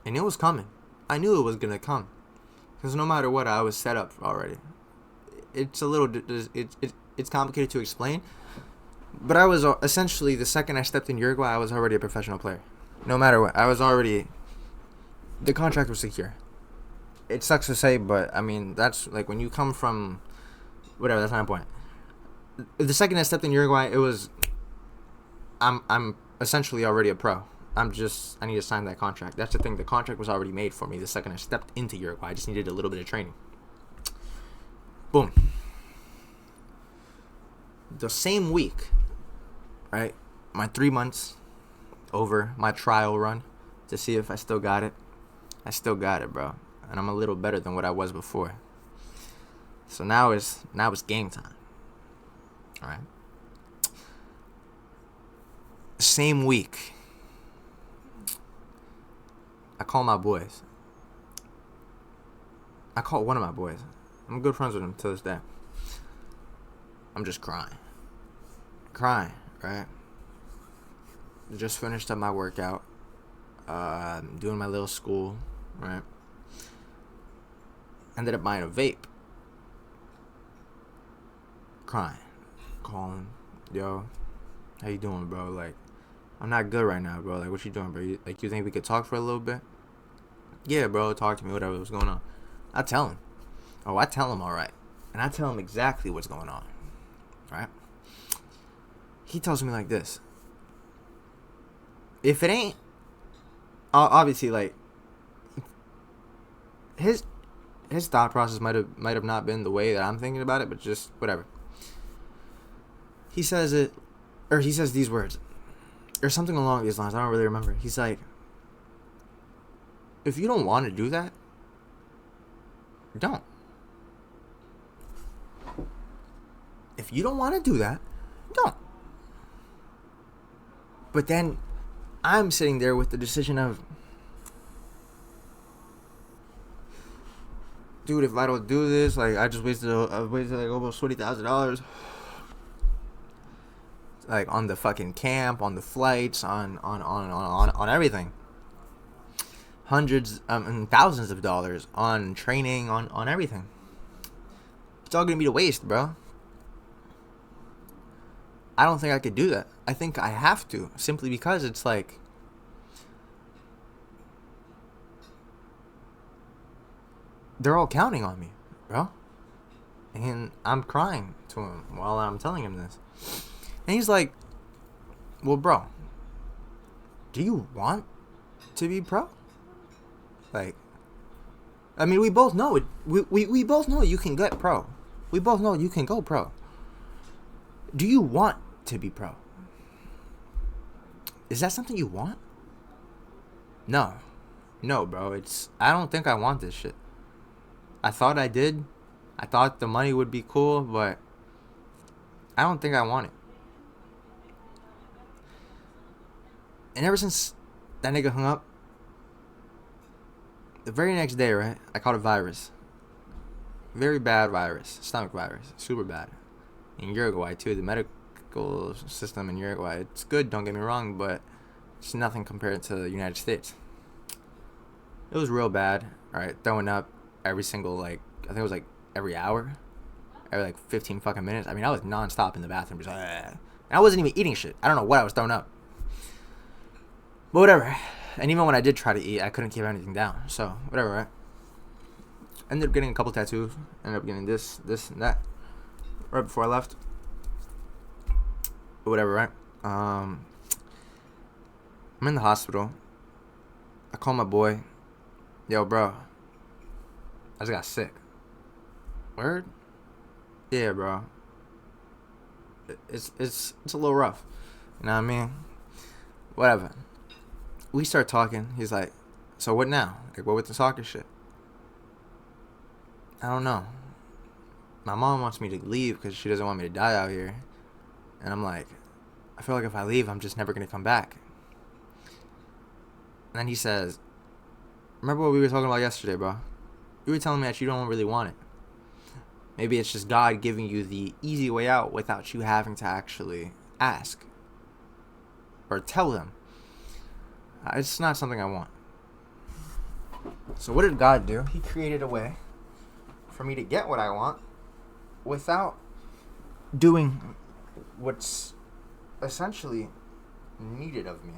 and it was coming, I knew it was going to come. Because no matter what, I was set up already. It's a little, it's complicated to explain. But I was essentially, the second I stepped in Uruguay, I was already a professional player. No matter what, I was already, the contract was secure. It sucks to say, but I mean, that's like when you come from, whatever, that's not my point. The second I stepped in Uruguay, it was, I'm essentially already a pro. I need to sign that contract. That's the thing. The contract was already made for me the second I stepped into Uruguay. I just needed a little bit of training. Boom. The same week, right? My 3 months over, my trial run to see if I still got it. I still got it, bro. And I'm a little better than what I was before. So now it's game time. All right. Same week, I call my boys. I call one of my boys. I'm good friends with him to this day. I'm just crying, right? Just finished up my workout. Doing my little school, right? Ended up buying a vape. Crying, calling, yo, how you doing, bro? Like, I'm not good right now, bro. Like, what you doing, bro? You think we could talk for a little bit? Yeah, bro, talk to me, whatever was going on. I tell him. Oh, I tell him all right. And I tell him exactly what's going on, right? He tells me like this. If it ain't, obviously, like, his thought process might have not been the way that I'm thinking about it, but just whatever. He says it, or he says these words, or something along these lines. I don't really remember. He's like, if you don't want to do that, don't. If you don't want to do that, don't. But then I'm sitting there with the decision of, dude, if I don't do this, like, I wasted like almost $20,000, like, on the fucking camp, on the flights, on everything. Hundreds and thousands of dollars on training, on everything. It's all gonna be a waste, bro. I don't think I could do that. I think I have to, simply because it's like, they're all counting on me, bro. And I'm crying to him while I'm telling him this. And he's like, well, bro, do you want to be pro? Like, I mean, we both know it. We both know you can get pro. We both know you can go pro. Do you want to be pro? Is that something you want? No, bro. I don't think I want this shit. I thought I did. I thought the money would be cool, but I don't think I want it. And ever since that nigga hung up, the very next day, right, I caught a virus. Very bad virus. Stomach virus. Super bad. In Uruguay, too. The medical system in Uruguay, it's good, don't get me wrong, but it's nothing compared to the United States. It was real bad. Alright, throwing up every single, like, I think it was like every hour. Every like 15 fucking minutes. I mean, I was nonstop in the bathroom. Just, and I wasn't even eating shit. I don't know what I was throwing up. But whatever. And even when I did try to eat, I couldn't keep anything down. So, whatever, right? Ended up getting a couple tattoos. Ended up getting this, and that. Right before I left. But whatever, right? I'm in the hospital. I call my boy. Yo, bro. I just got sick. Word? Yeah, bro. It's a little rough. You know what I mean? Whatever. We start talking. He's like, so what now? Like, what with the soccer shit? I don't know. My mom wants me to leave because she doesn't want me to die out here. And I'm like, I feel like if I leave, I'm just never going to come back. And then he says, remember what we were talking about yesterday, bro? You were telling me that you don't really want it. Maybe it's just God giving you the easy way out without you having to actually ask or tell them. It's not something I want. So what did God do? He created a way for me to get what I want without doing what's essentially needed of me.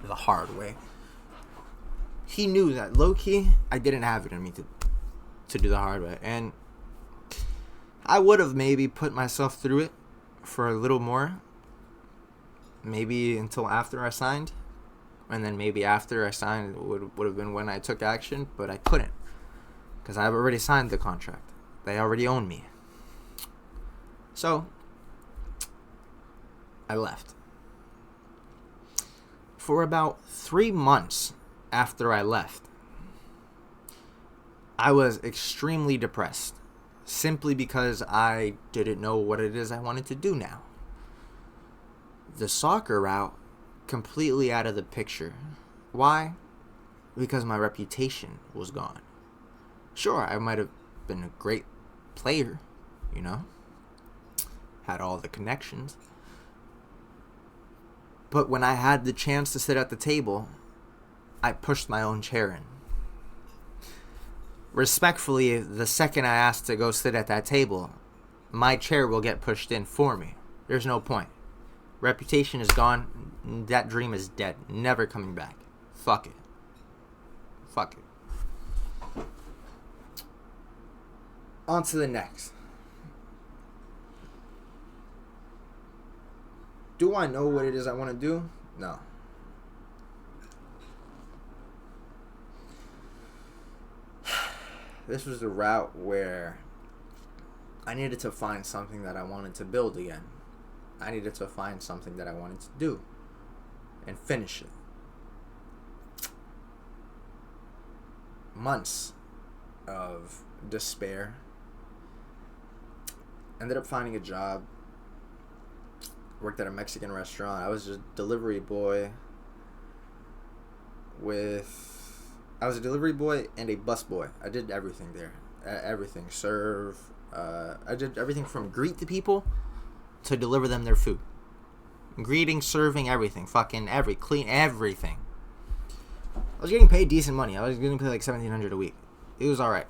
The hard way. He knew that low-key, I didn't have it in me to do the hard way. And I would have maybe put myself through it for a little more. Maybe until after I signed. And then maybe after I signed would have been when I took action. But I couldn't. Because I've already signed the contract. They already own me. So, I left. For about 3 months after I left, I was extremely depressed. Simply because I didn't know what it is I wanted to do now. The soccer route, completely out of the picture. Why? Because my reputation was gone. Sure, I might have been a great player, you know, had all the connections. But when I had the chance to sit at the table, I pushed my own chair in. Respectfully, the second I asked to go sit at that table, my chair will get pushed in for me. There's no point. Reputation is gone. That dream is dead. Never coming back. Fuck it. Fuck it. On to the next. Do I know what it is I want to do? No. This was the route where I needed to find something that I wanted to build again. I needed to find something that I wanted to do and finish it. Months of despair. Ended up finding a job. Worked at a Mexican restaurant. I was a delivery boy I was a delivery boy and a bus boy. I did everything there. Everything. Serve. I did everything from greet the people to deliver them their food. Greeting, serving, everything. Fucking clean everything. I was getting paid decent money. I was getting paid like $1,700 a week. It was alright.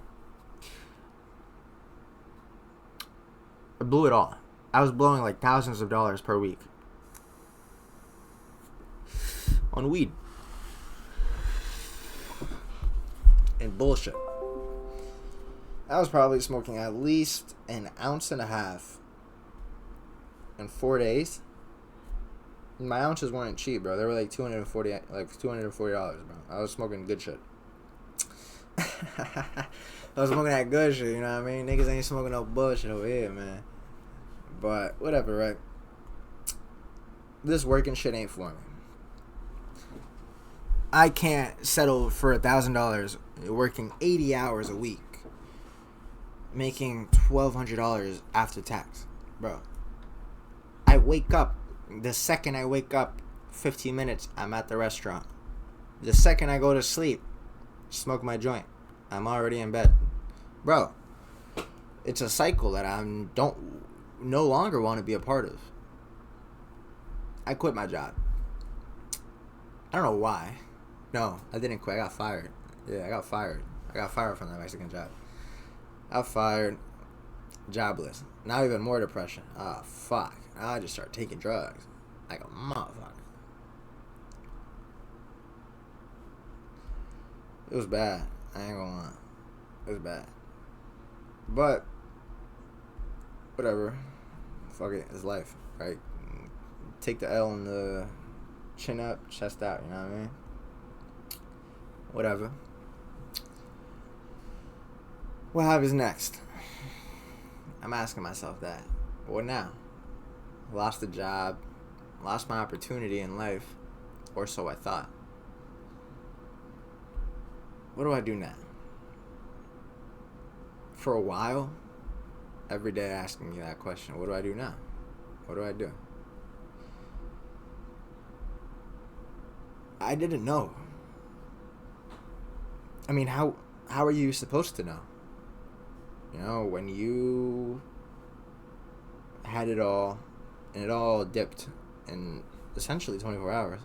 I blew it all. I was blowing like thousands of dollars per week on weed and bullshit. I was probably smoking at least an ounce and a half in 4 days. My ounces weren't cheap, bro. They were like $240, bro. I was smoking good shit. I was smoking that good shit, you know what I mean? Niggas ain't smoking no bullshit over here, man. But whatever, right? This working shit ain't for me. I can't settle for $1,000 working 80 hours a week, making $1,200 after tax, bro. I wake up. The second I wake up, 15 minutes, I'm at the restaurant. The second I go to sleep, smoke my joint, I'm already in bed, bro. It's a cycle that I no longer want to be a part of. I quit my job. I don't know why. No, I didn't quit. I got fired. Yeah, I got fired. I got fired from that Mexican job. I got fired. Jobless. Now even more depression. Ah, fuck. I just start taking drugs. Like a motherfucker. It was bad. I ain't gonna lie. It was bad. But, whatever. Fuck it. It's life, right? Take the L and the chin up, chest out, you know what I mean? Whatever. What happens next? I'm asking myself that. What now? Lost the job, lost my opportunity in life, or so I thought. What do I do now? For a while, every day asking me that question, what do I do now? What do I do? I didn't know. I mean, how are you supposed to know? You know, when you had it all, and it all dipped in essentially 24 hours,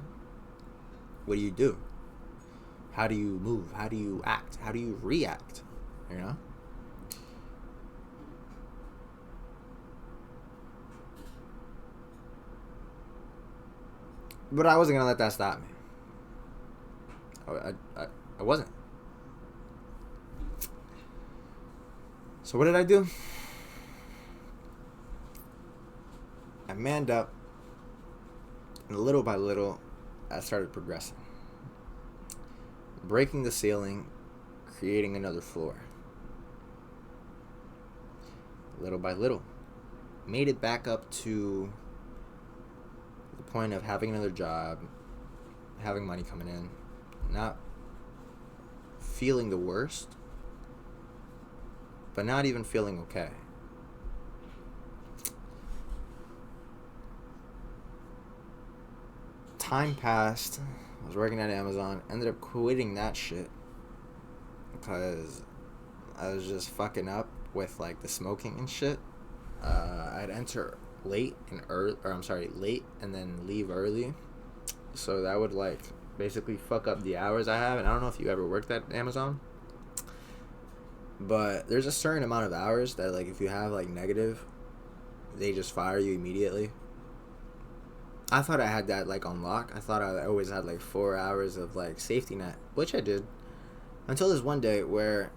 what do? How do you move? How do you act? How do you react? You know? But I wasn't going to let that stop me. I wasn't. So what did I do? I manned up, and little by little, I started progressing. Breaking the ceiling, creating another floor. Little by little. Made it back up to the point of having another job, having money coming in, not feeling the worst, but not even feeling okay. Time passed. I was working at Amazon. Ended up quitting that shit because I was just fucking up with like the smoking and shit. I'd enter late and then leave early, so that would like basically fuck up the hours I have. And I don't know if you ever worked at Amazon, but there's a certain amount of hours that like if you have like negative, they just fire you immediately. I thought I had that like on lock. I thought I always had like 4 hours of like safety net, which I did, until this one day where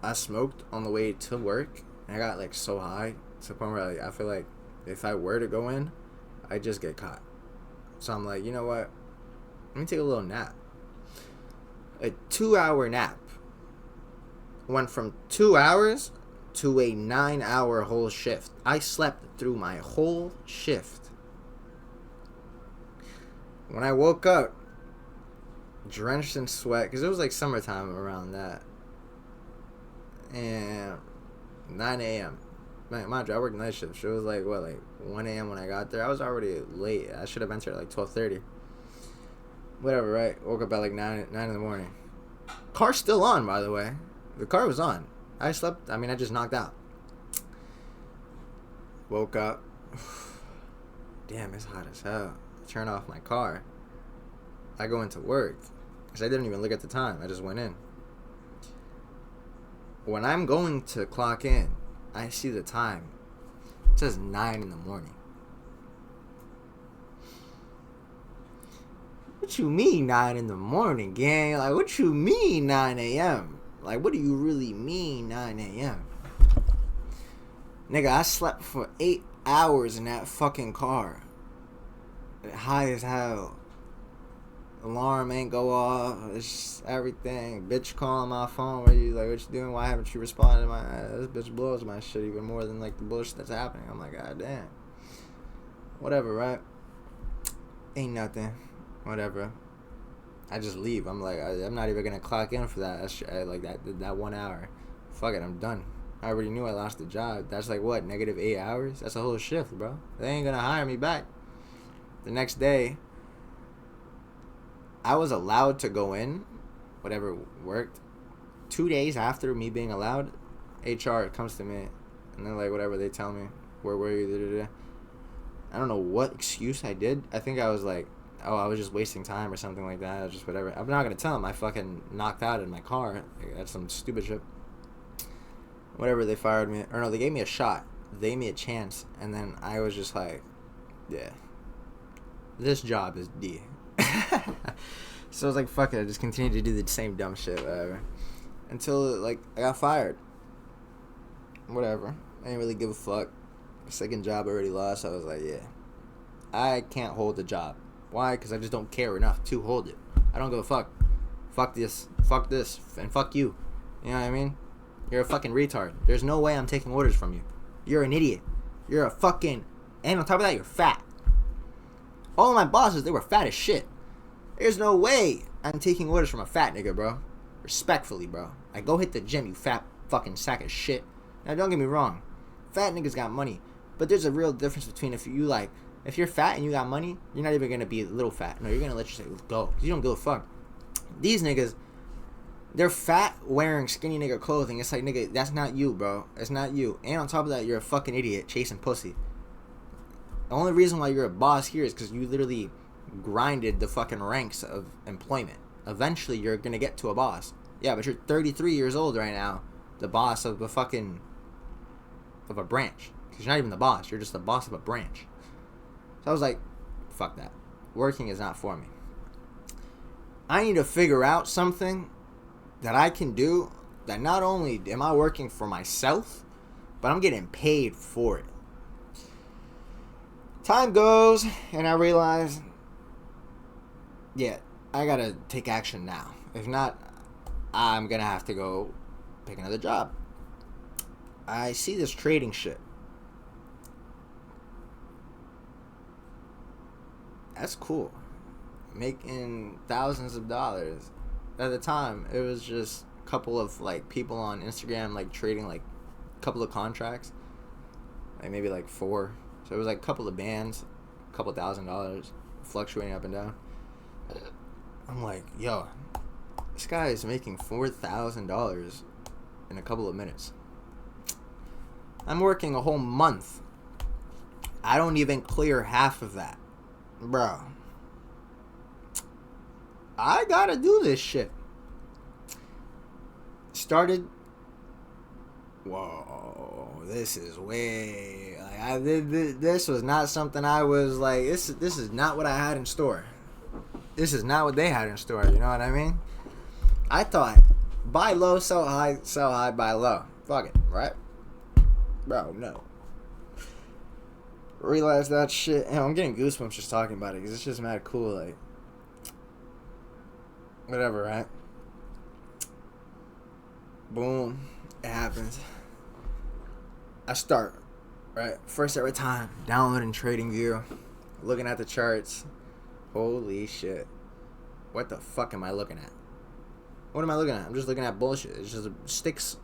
I smoked on the way to work, and I got like so high to the point where like, I feel like if I were to go in, I'd just get caught. So I'm like, you know what? Let me take a little nap. A 2-hour nap went from 2 hours to a 9-hour whole shift. I slept through my whole shift. When I woke up, drenched in sweat, because it was like summertime around that, and 9 a.m. Mind you, I worked night shift. So it was like, 1 a.m. when I got there. I was already late. I should have entered at like 12:30. Whatever, right? Woke up at like 9 in the morning. Car's still on, by the way. The car was on. I slept. I just knocked out. Woke up. Damn, it's hot as hell. I turn off my car. I go into work. Because I didn't even look at the time. I just went in. When I'm going to clock in, I see the time. It says 9 in the morning. What you mean 9 in the morning, gang? Like, what you mean 9 a.m.? Like, what do you really mean 9 a.m.? Nigga, I slept for 8 hours in that fucking car. High as hell. Alarm ain't go off. It's just everything. Bitch calling my phone. Where you like, what you doing? Why haven't you responded to my this bitch blows my shit even more than like the bullshit that's happening. I'm like, god damn. Whatever, right? Ain't nothing. Whatever. I just leave. I'm like, I'm not even gonna clock in for that. That's like that 1 hour. Fuck it, I'm done. I already knew I lost the job. That's like what, -8 hours? That's a whole shift, bro. They ain't gonna hire me back. The next day, I was allowed to go in, whatever worked. 2 days after me being allowed, HR comes to me, and then like whatever they tell me, where were you? Da-da-da. I don't know what excuse I did. I think I was like, oh, I was just wasting time or something like that. I was just whatever. I'm not gonna tell them I fucking knocked out in my car. Like, that's some stupid shit. Whatever, they fired me. Or no, they gave me a shot. They gave me a chance, and then I was just like, yeah, this job is D. So I was like, fuck it, I just continued to do the same dumb shit, whatever. Until, like, I got fired. Whatever. I didn't really give a fuck. Second job already lost, so I was like, yeah. I can't hold the job. Why? Because I just don't care enough to hold it. I don't give a fuck. Fuck this, and fuck you. You know what I mean? You're a fucking retard. There's no way I'm taking orders from you. You're an idiot. You're a fucking... And on top of that, you're fat. All of my bosses, they were fat as shit. There's no way I'm taking orders from a fat nigga, bro. Respectfully, bro. I go hit the gym, you fat fucking sack of shit. Now, don't get me wrong. Fat niggas got money. But there's a real difference between if you're fat and you got money, you're not even going to be a little fat. No, you're going to let yourself go. Because you don't give a fuck. These niggas, they're fat wearing skinny nigga clothing. It's like, nigga, that's not you, bro. It's not you. And on top of that, you're a fucking idiot chasing pussy. The only reason why you're a boss here is because you literally grinded the fucking ranks of employment. Eventually, you're going to get to a boss. Yeah, but you're 33 years old right now. The boss of a branch. Because you're not even the boss. You're just the boss of a branch. So I was like, fuck that. Working is not for me. I need to figure out something that I can do that not only am I working for myself, but I'm getting paid for it. Time goes, and I realize, yeah, I gotta take action now. If not, I'm gonna have to go pick another job. I see this trading shit. That's cool. Making thousands of dollars. At the time, it was just a couple of like people on Instagram like trading like a couple of contracts. Like maybe like 4. So it was like a couple of bands, a couple $1,000, fluctuating up and down. I'm like, yo, this guy is making $4,000 in a couple of minutes. I'm working a whole month. I don't even clear half of that. Bro. I gotta do this shit. Started. Whoa, this is way. Like this was not something I was like. This is not what I had in store. This is not what they had in store. You know what I mean? I thought buy low, sell high, buy low. Fuck it, right? Bro, no. Realize that shit. And I'm getting goosebumps just talking about it because it's just mad cool. Like, whatever, right? Boom. It happens. I start, right? First every time, downloading TradingView, looking at the charts. Holy shit. What the fuck am I looking at? What am I looking at? I'm just looking at bullshit. It's just sticks,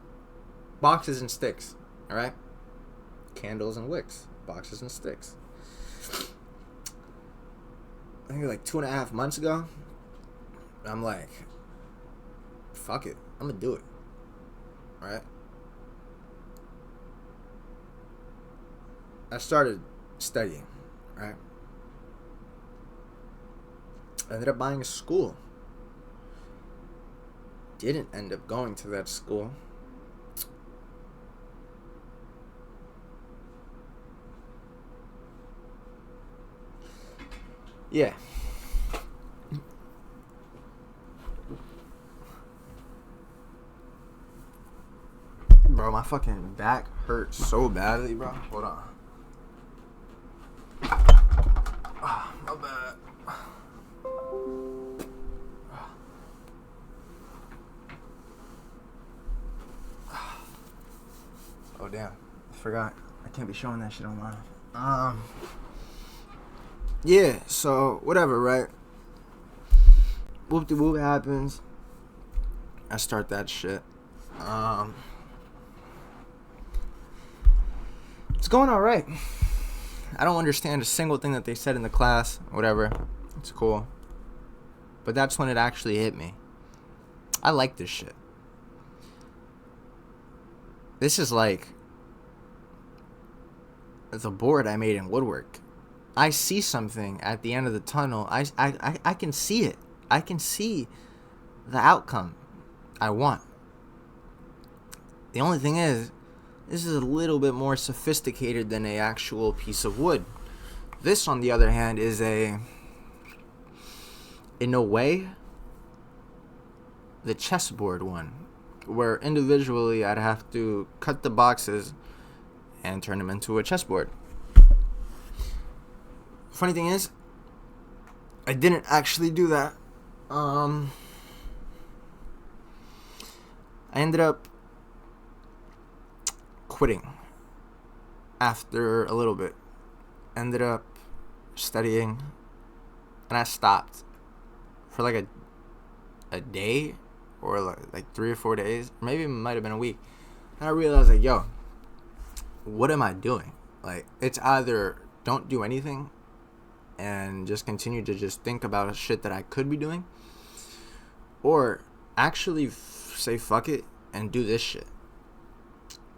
boxes and sticks, alright? Candles and wicks, boxes and sticks. I think like 2.5 months ago, I'm like, fuck it, I'm gonna do it, right? I started studying, right? I ended up buying a school. Didn't end up going to that school. Yeah. Bro, my fucking back hurts so badly, bro. Hold on. Oh, my bad. Oh, damn. I forgot. I can't be showing that shit online. Yeah, so, whatever, right? Whoop-de-whoop happens. I start that shit. It's going alright. I don't understand a single thing that they said in the class. Whatever. It's cool. But that's when it actually hit me. I like this shit. This is like the board I made in woodwork. I see something at the end of the tunnel. I can see it. I can see the outcome I want. The only thing is, this is a little bit more sophisticated than an actual piece of wood. This, on the other hand, is in a way, the chessboard one, where individually I'd have to cut the boxes and turn them into a chessboard. Funny thing is, I didn't actually do that. I ended up quitting after a little bit. Ended up studying, and I stopped for like a day or like 3 or 4 days. Maybe it might have been a week. And I realized like, yo, what am I doing? Like, it's either don't do anything and just continue to just think about shit that I could be doing, or actually say fuck it and do this shit,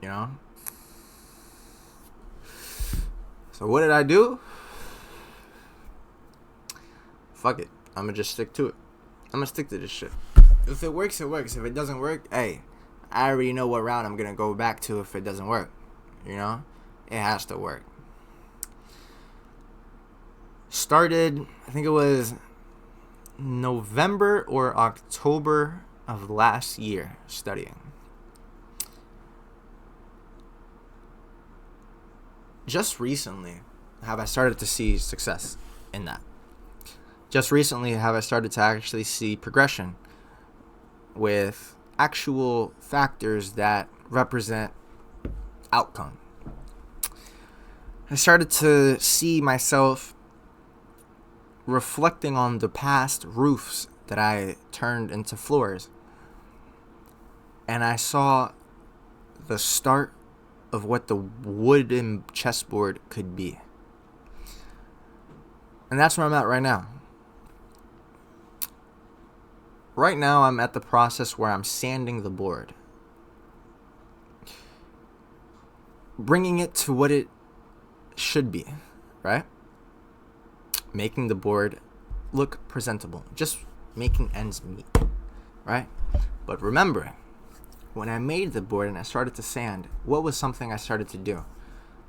you know? So what did I do? Fuck it. I'm gonna just stick to it. I'm gonna stick to this shit. If it works, it works. If it doesn't work, hey, I already know what route I'm gonna go back to if it doesn't work. You know? It has to work. Started, I think it was November or October of last year studying. Just recently have I started to see success in that. Just recently have I started to actually see progression with actual factors that represent outcome. I started to see myself reflecting on the past roofs that I turned into floors. And I saw the start of what the wooden chessboard could be. And that's where I'm at right now. Right now, I'm at the process where I'm sanding the board, bringing it to what it should be, right? Making the board look presentable, just making ends meet, right? But remember, when I made the board and I started to sand, what was something I started to do?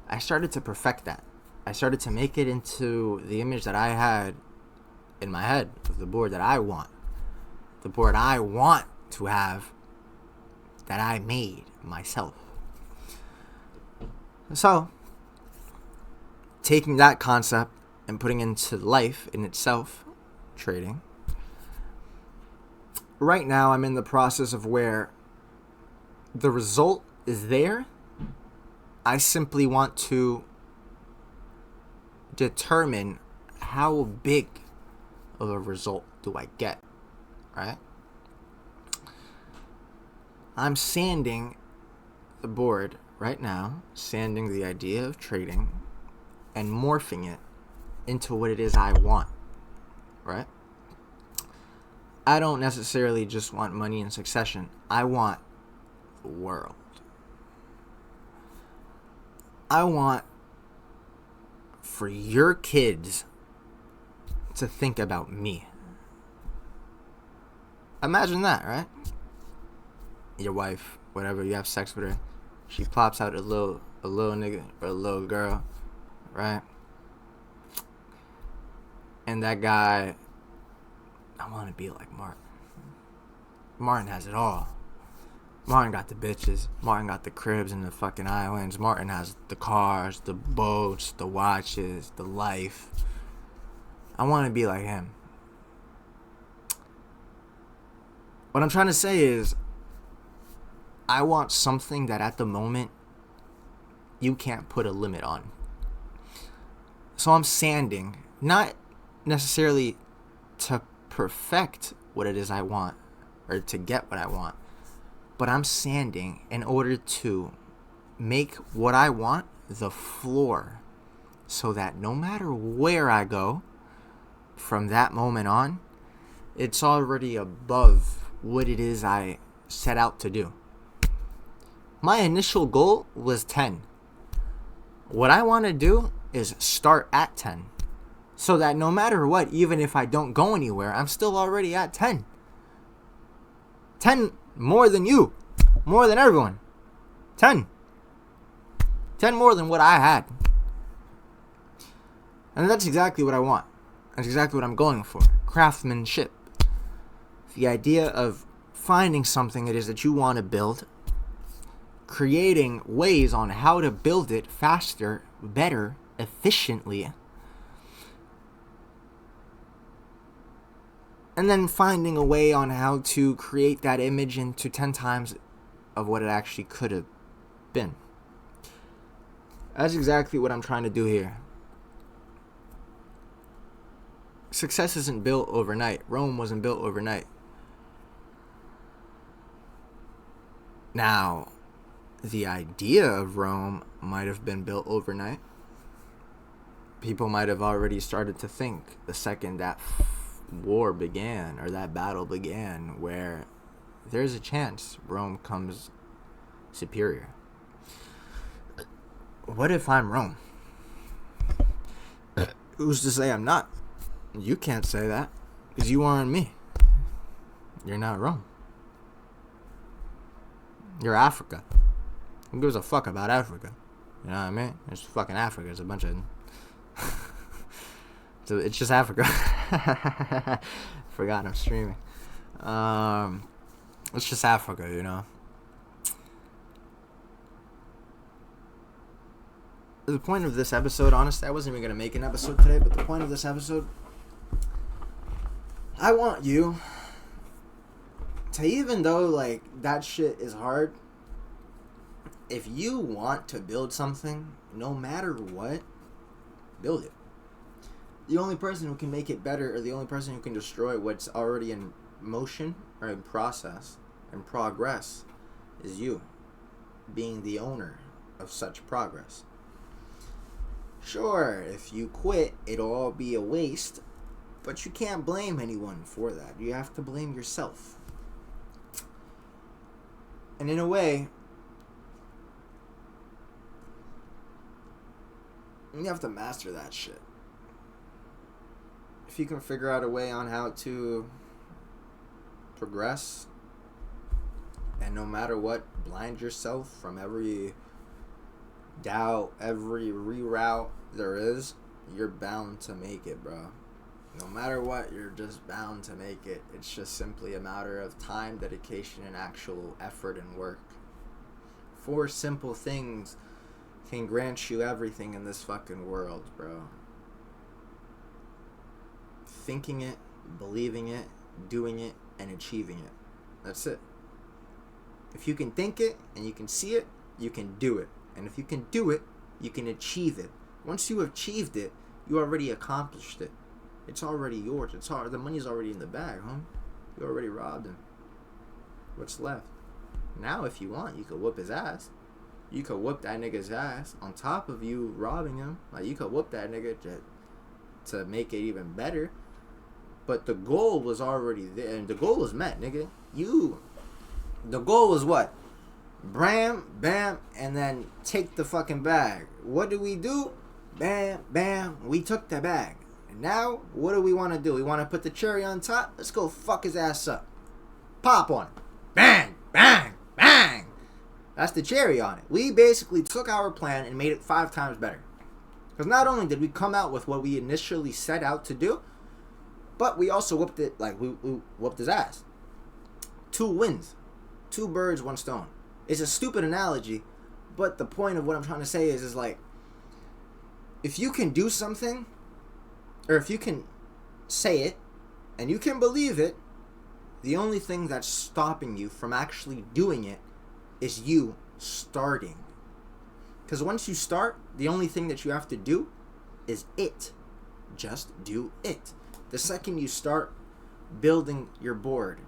I started to perfect that. I started to make it into the image that I had in my head of the board that I want. The board I want to have that I made myself. So, taking that concept and putting into life in itself, trading. Right now, I'm in the process of where the result is there. I simply want to determine how big of a result do I get, right? I'm sanding the board right now, sanding the idea of trading and morphing it into what it is I want, right? I don't necessarily just want money and succession. I want the world. I want for your kids to think about me. Imagine that, right? Your wife, whatever, you have sex with her, she plops out a little nigga or a little girl, right? And that guy, I want to be like Martin. Martin has it all. Martin got the bitches. Martin got the cribs and the fucking islands. Martin has the cars, the boats, the watches, the life. I want to be like him. What I'm trying to say is, I want something that at the moment you can't put a limit on. So I'm sanding, not necessarily to perfect what it is I want or to get what I want, but I'm sanding in order to make what I want the floor, so that no matter where I go from that moment on, it's already above what it is I set out to do. My initial goal was 10. What I want to do is start at 10. So that no matter what, even if I don't go anywhere, I'm still already at 10. 10 more than you. More than everyone. 10. 10 more than what I had. And that's exactly what I want. That's exactly what I'm going for. Craftsmanship. The idea of finding something it is that you want to build, creating ways on how to build it faster, better, efficiently, and then finding a way on how to create that image into 10 times of what it actually could have been. That's exactly what I'm trying to do here. Success isn't built overnight. Rome wasn't built overnight. Now, the idea of Rome might have been built overnight. People might have already started to think the second that war began, or that battle began, where there's a chance Rome comes superior. What if I'm Rome? Who's to say I'm not? You can't say that, because you aren't me. You're not Rome. You're Africa. Who gives a fuck about Africa? You know what I mean? It's fucking Africa. It's a bunch of... so it's just Africa. Forgot I'm streaming. It's just Africa, you know? The point of this episode, honestly, I wasn't even going to make an episode today, but the point of this episode, I want you to, even though, like, that shit is hard, if you want to build something, no matter what, build it. The only person who can make it better, or the only person who can destroy what's already in motion, or in process, and progress, is you, being the owner of such progress. Sure, if you quit, it'll all be a waste, but you can't blame anyone for that. You have to blame yourself. And in a way, you have to master that shit. If you can figure out a way on how to progress, and no matter what, blind yourself from every doubt, every reroute there is, you're bound to make it, bro. No matter what, you're just bound to make it. It's just simply a matter of time, dedication, and actual effort and work. 4 simple things can grant you everything in this fucking world, bro. Thinking it, believing it, doing it, and achieving it. That's it. If you can think it and you can see it, you can do it. And if you can do it, you can achieve it. Once you have achieved it, you already accomplished it. It's already yours. The money's already in the bag, huh? You already robbed him. What's left? Now, if you want, you could whoop his ass. You could whoop that nigga's ass on top of you robbing him. Like, you could whoop that nigga to make it even better. But the goal was already there, and the goal was met, nigga. The goal was what? Bam, bam, and then take the fucking bag. What do? Bam, bam, we took the bag. And now, what do we want to do? We want to put the cherry on top? Let's go fuck his ass up. Pop on it. Bang, bang, bang. That's the cherry on it. We basically took our plan and made it 5 times better. Because not only did we come out with what we initially set out to do, but we also whooped it, like, we whooped his ass. 2 wins. 2 birds, 1 stone. It's a stupid analogy, but the point of what I'm trying to say is like, if you can do something, or if you can say it, and you can believe it, the only thing that's stopping you from actually doing it is you starting. Because once you start, the only thing that you have to do is it. Just do it. The second you start building your board,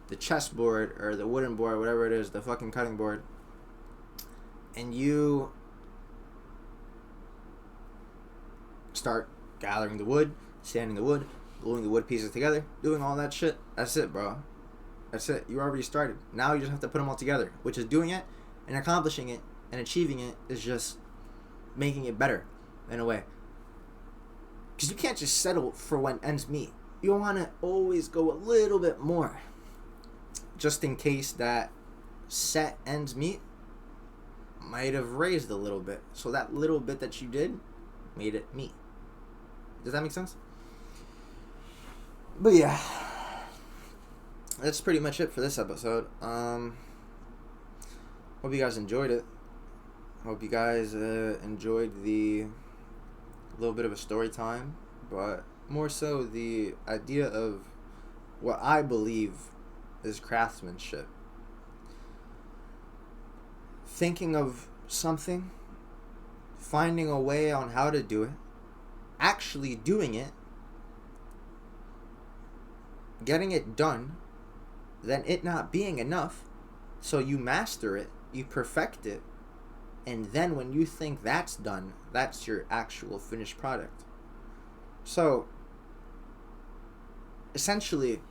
the chessboard or the wooden board, whatever it is, the fucking cutting board, and you start gathering the wood, sanding the wood, gluing the wood pieces together, doing all that shit, that's it, bro. That's it. You already started. Now you just have to put them all together, which is doing it and accomplishing it and achieving it is just making it better in a way. Because you can't just settle for when ends meet. You want to always go a little bit more, just in case that set ends meet might have raised a little bit. So that little bit that you did made it meet. Does that make sense? But yeah, that's pretty much it for this episode. Hope you guys enjoyed it. Hope you guys enjoyed the little bit of a story time, but more so the idea of what I believe is craftsmanship. Thinking of something, finding a way on how to do it, actually doing it, getting it done, then it not being enough, so you master it, You perfect it. And then when you think that's done, that's your actual finished product. So, essentially,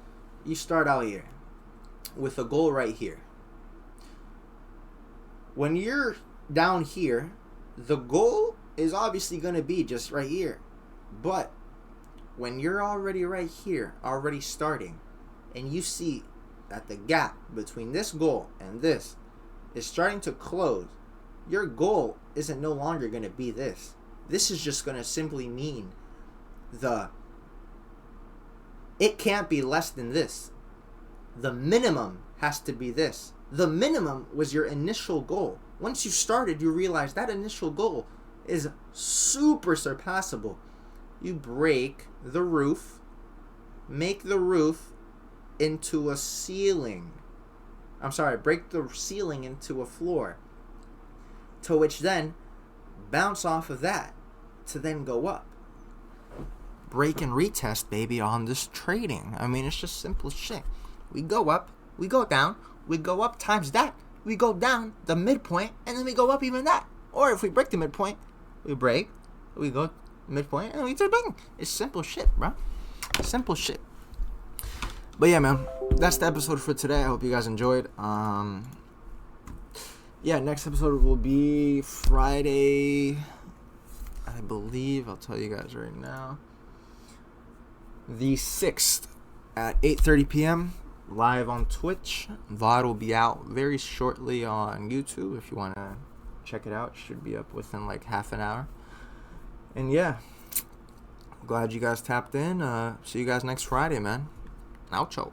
you start out here with a goal right here. When you're down here, the goal is obviously going to be just right here. But when you're already right here, already starting, and you see that the gap between this goal and this is starting to close, your goal isn't no longer going to be this. This is just going to simply mean it can't be less than this. The minimum has to be this. The minimum was your initial goal. Once you started, you realize that initial goal is super surpassable. You break the roof, make the roof into a ceiling. Break the ceiling into a floor. To which then bounce off of that to then go up. Break and retest, baby, on this trading. I mean, it's just simple shit. We go up, we go down, we go up times that, we go down the midpoint, and then we go up even that. Or if we break the midpoint, we break, we go midpoint, and we do bang. It's simple shit, bro. Simple shit. But yeah, man, that's the episode for today. I hope you guys enjoyed. Next episode will be Friday, I believe. I'll tell you guys right now. The 6th at 8:30 p.m. live on Twitch. VOD will be out very shortly on YouTube if you want to check it out. Should be up within like half an hour. And yeah, glad you guys tapped in. See you guys next Friday, man. Outro.